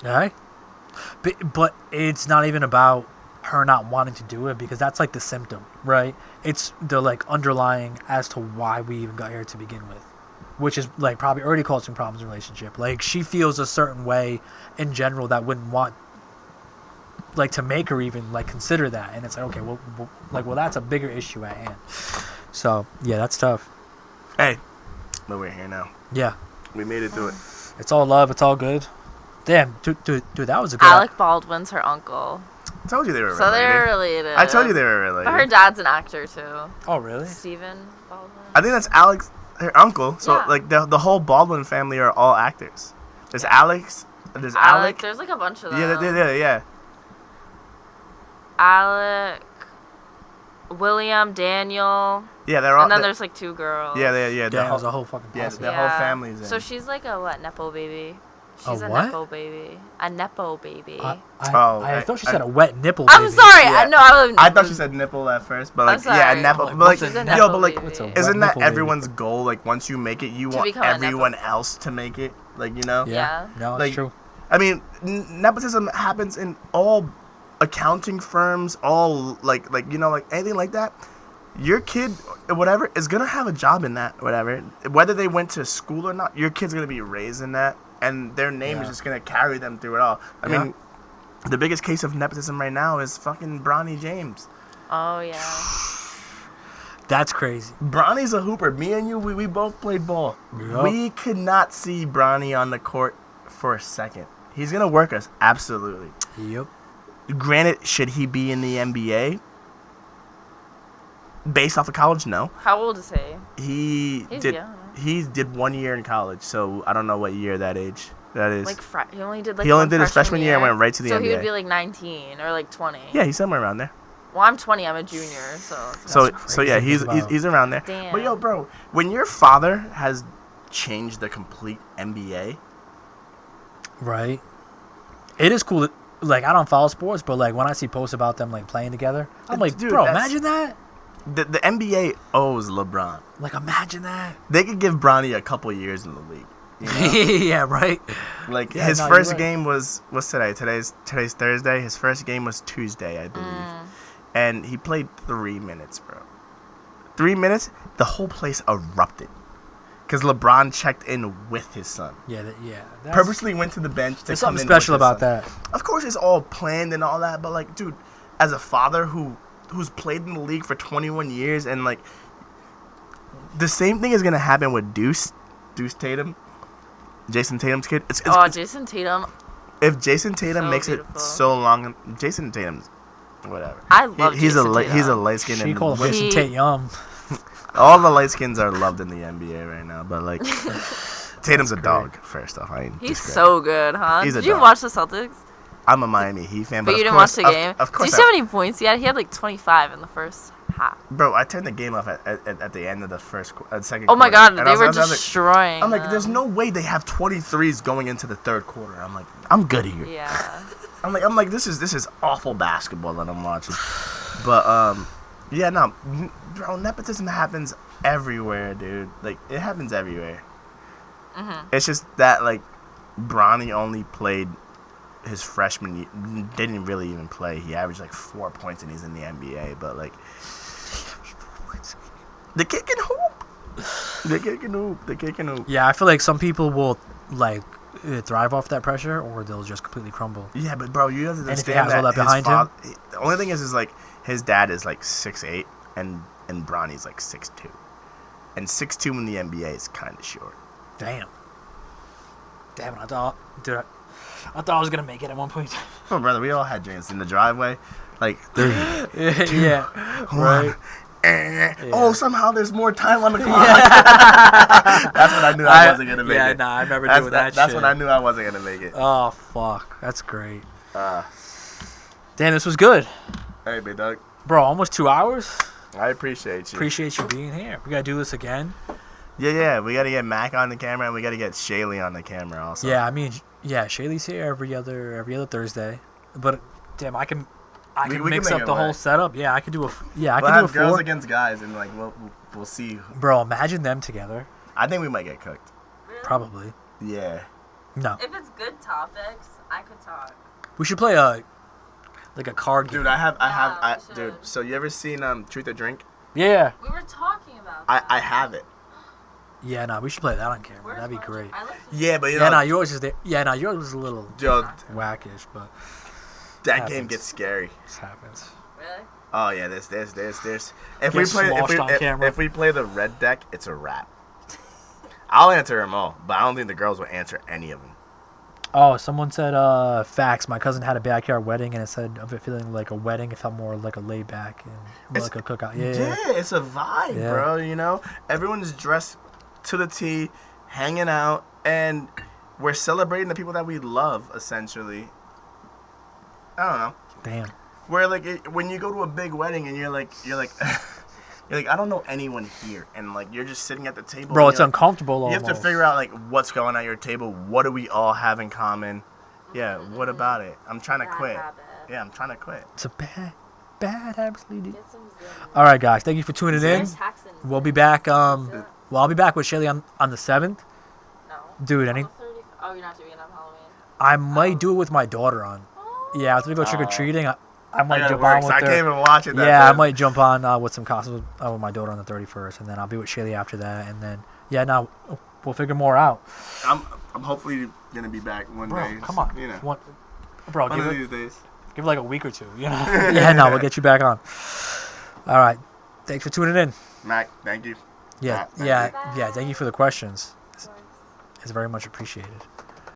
Alright? But it's not even about her not wanting to do it, because that's like the symptom, right? It's the like underlying as to why we even got here to begin with, which is like probably already causing problems in the relationship. Like she feels a certain way in general that wouldn't want like to make her even like consider that, and it's like, okay, well that's a bigger issue at hand. So yeah, that's tough. Hey, but we're here now. Yeah, We made it through it. it's all love, it's all good. Damn, dude, that was a good. Alec Baldwin's her uncle, I told you they were so they're related. related. I told you they were related. But her dad's an actor too. Oh really? Stephen Baldwin. I think that's Alex, her uncle. So Yeah. like the whole Baldwin family are all actors. There's Alex. There's Alec. There's like a bunch of them. Yeah. Alec, William, Daniel, Yeah, they're all. and then they- there's like two girls. yeah. Yeah, The there's a whole, whole fucking yeah, posse. the whole family's in. So she's like a what, nepo baby? She's a what? nepo baby. A nepo baby. I I- thought she I- said a wet nipple. I'm baby. sorry. Yeah. I thought she said nipple at first, but like I'm yeah, sorry. nipple. Like, But like what's a yo, nepo but like baby? What's a wet isn't that nipple baby? everyone's goal? Like once you make it, you want become a nepo. everyone else to make it. Like you know. Yeah. No, it's Like, true. I mean, nepotism happens in all accounting firms, all like you know, like anything like that. Your kid, whatever, is gonna have a job in that, whatever. Whether they went to school or not, your kid's gonna be raised in that, and their name is Yeah. just gonna carry them through it all. I Yeah. mean, the biggest case of nepotism right now is fucking Bronny James. Oh yeah. That's crazy. Bronny's a hooper. Me and you, we both played ball. Yup. We could not see Bronny on the court for a second. He's gonna work us, absolutely. Yep. Granted, should he be in the NBA? Based off of college, no. How old is he? He's He young. did 1 year in college, so I don't know what year that age that is. Like he only did like. He only one did his freshman year and went right to the So he NBA. would be like 19 or like 20. Yeah, he's somewhere around there. Well, I'm 20. I'm a junior, so. So crazy yeah, to he's think about. he's around there. Damn. But yo, bro, when your father has changed the complete NBA, Right. It is cool. Like I don't follow sports, but like when I see posts about them like playing together, I'm like, Dude, bro, that's- imagine that. the NBA owes LeBron. Like imagine that. They could give Bronny a couple years in the league. You know? Yeah. Right. Like Yeah, his no, you're first right. game was what's today? Today's Thursday. His first game was Tuesday, I believe, and he played 3 minutes, bro. 3 minutes, the whole place erupted because LeBron checked in with his son. Yeah. That's, Purposely went to the bench to There's come something in special with his about son. that. Of course, it's all planned and all that, but like, dude, as a father who who's played in the league for 21 years, and like the same thing is gonna happen with Deuce Tatum, Jason Tatum's kid. Jason Tatum. If Jason Tatum So makes beautiful. it so long, Jason Tatum's whatever. I love he's Jason a Tatum. he's a light skin. She called him He- Jason Tate Young. All the light skins are loved in the NBA right now, but like Tatum's a dog. First off, I ain't He's discrediting. so good, huh? He's a Did you dog. watch the Celtics? I'm a Miami Heat fan, But but you of didn't course, watch the game? Of Did course, you see how many points he had? He had like 25 in the first half. bro. I turned the game off at the end of the second. Oh my quarter, god, and they I was were like, destroying. I'm like, there's them. no way they have 23s going into the third quarter. I'm like, I'm good here. Yeah. I'm like, this is awful basketball that I'm watching. But yeah, no, bro, nepotism happens everywhere, dude. Like, it happens everywhere. Mhm. It's just that like, Bronny only played his freshman year, didn't really even play. He averaged like 4 points and he's in the NBA. But like, the kid can hoop. The kid can hoop. The kid can hoop. Yeah, I feel like some people will like thrive off that pressure, or they'll just completely crumble. Yeah, but bro, you have to if he understand has all that his behind him? The only thing is like his dad is like 6'8", and Bronny's like 6'2", and 6'2" in the NBA is kind of short. Damn, I thought, dude, I thought I was gonna make it at one point. Oh, brother, we all had dreams in the driveway, like 3, Yeah, 1. right. Oh, somehow there's more time on the clock. That's when I knew I wasn't gonna make yeah, it. nah, I remember That's doing that That's shit. when I knew I wasn't gonna make it. Oh fuck, that's great. Uh, Damn, this was good, hey, big dog, bro. Almost 2 hours. I appreciate you. Appreciate you being here. We gotta do this again. Yeah, we gotta get Mac on the camera, and we gotta get Shaylee on the camera also. Yeah, I mean, yeah, Shaylee's here every other Thursday, but damn, I can We can mix make up it the whole work. setup. Yeah, I can do a We'll can have do a girls 4. against guys, and like we'll see. Bro, imagine them together. I think we might get cooked. Probably. Yeah. No, If it's good topics, I could talk. we should play a card game. Dude, Yeah, we dude. should. So you ever seen Truth or Drink? Yeah. We were talking about I have it. Yeah, no, we should play that on camera. That'd be great. Yeah, but you Yeah, know, no, yours is there. Yeah, no, yours was a little yo, wackish, but that happens. game gets scary. this happens. Really? Oh yeah, there's. If Get we play, sloshed on camera. if we play the red deck, it's a wrap. I'll answer them all, but I don't think the girls will answer any of them. Oh, someone said, facts. My cousin had a backyard wedding, and it said of it feeling like a wedding. It felt more like a laid back and more It's- like a cookout. Yeah, it's a vibe, Yeah. bro. You know, everyone's dressed to the T, hanging out, and we're celebrating the people that we love. Essentially, I don't know. Damn. Where like when you go to a big wedding and you're like you're like I don't know anyone here, and like you're just sitting at the table. Bro, and it's you're like- uncomfortable You almost. have to figure out like what's going on at your table. What do we all have in common? Yeah, what about it? I'm trying to quit. Yeah, I'm trying to quit. It's a bad habit, lady. Get some Zen. All right, guys. Thank you for tuning in. There's Taxon. We'll be back. Well, I'll be back with Shaylee on the 7th. No. Dude, On any? the 30th? Oh, you're not doing it on Halloween. I might do it with my daughter on. Oh. Yeah, after we go trick or treating, I might gotta jump work, on so with I her. can't even watch it. That Yeah, I time. might jump on with some costumes with my daughter on the 31st, and then I'll be with Shaylee after that, and then now we'll figure more out. I'm hopefully gonna be back one Bro, day. come on. You know, Bro, one give of it these days. like a week or two. You know? Yeah, no, we'll get you back on. All right, thanks for tuning in. Mac, thank you. Yeah, Thank yeah. Thank you for the questions. It's very much appreciated.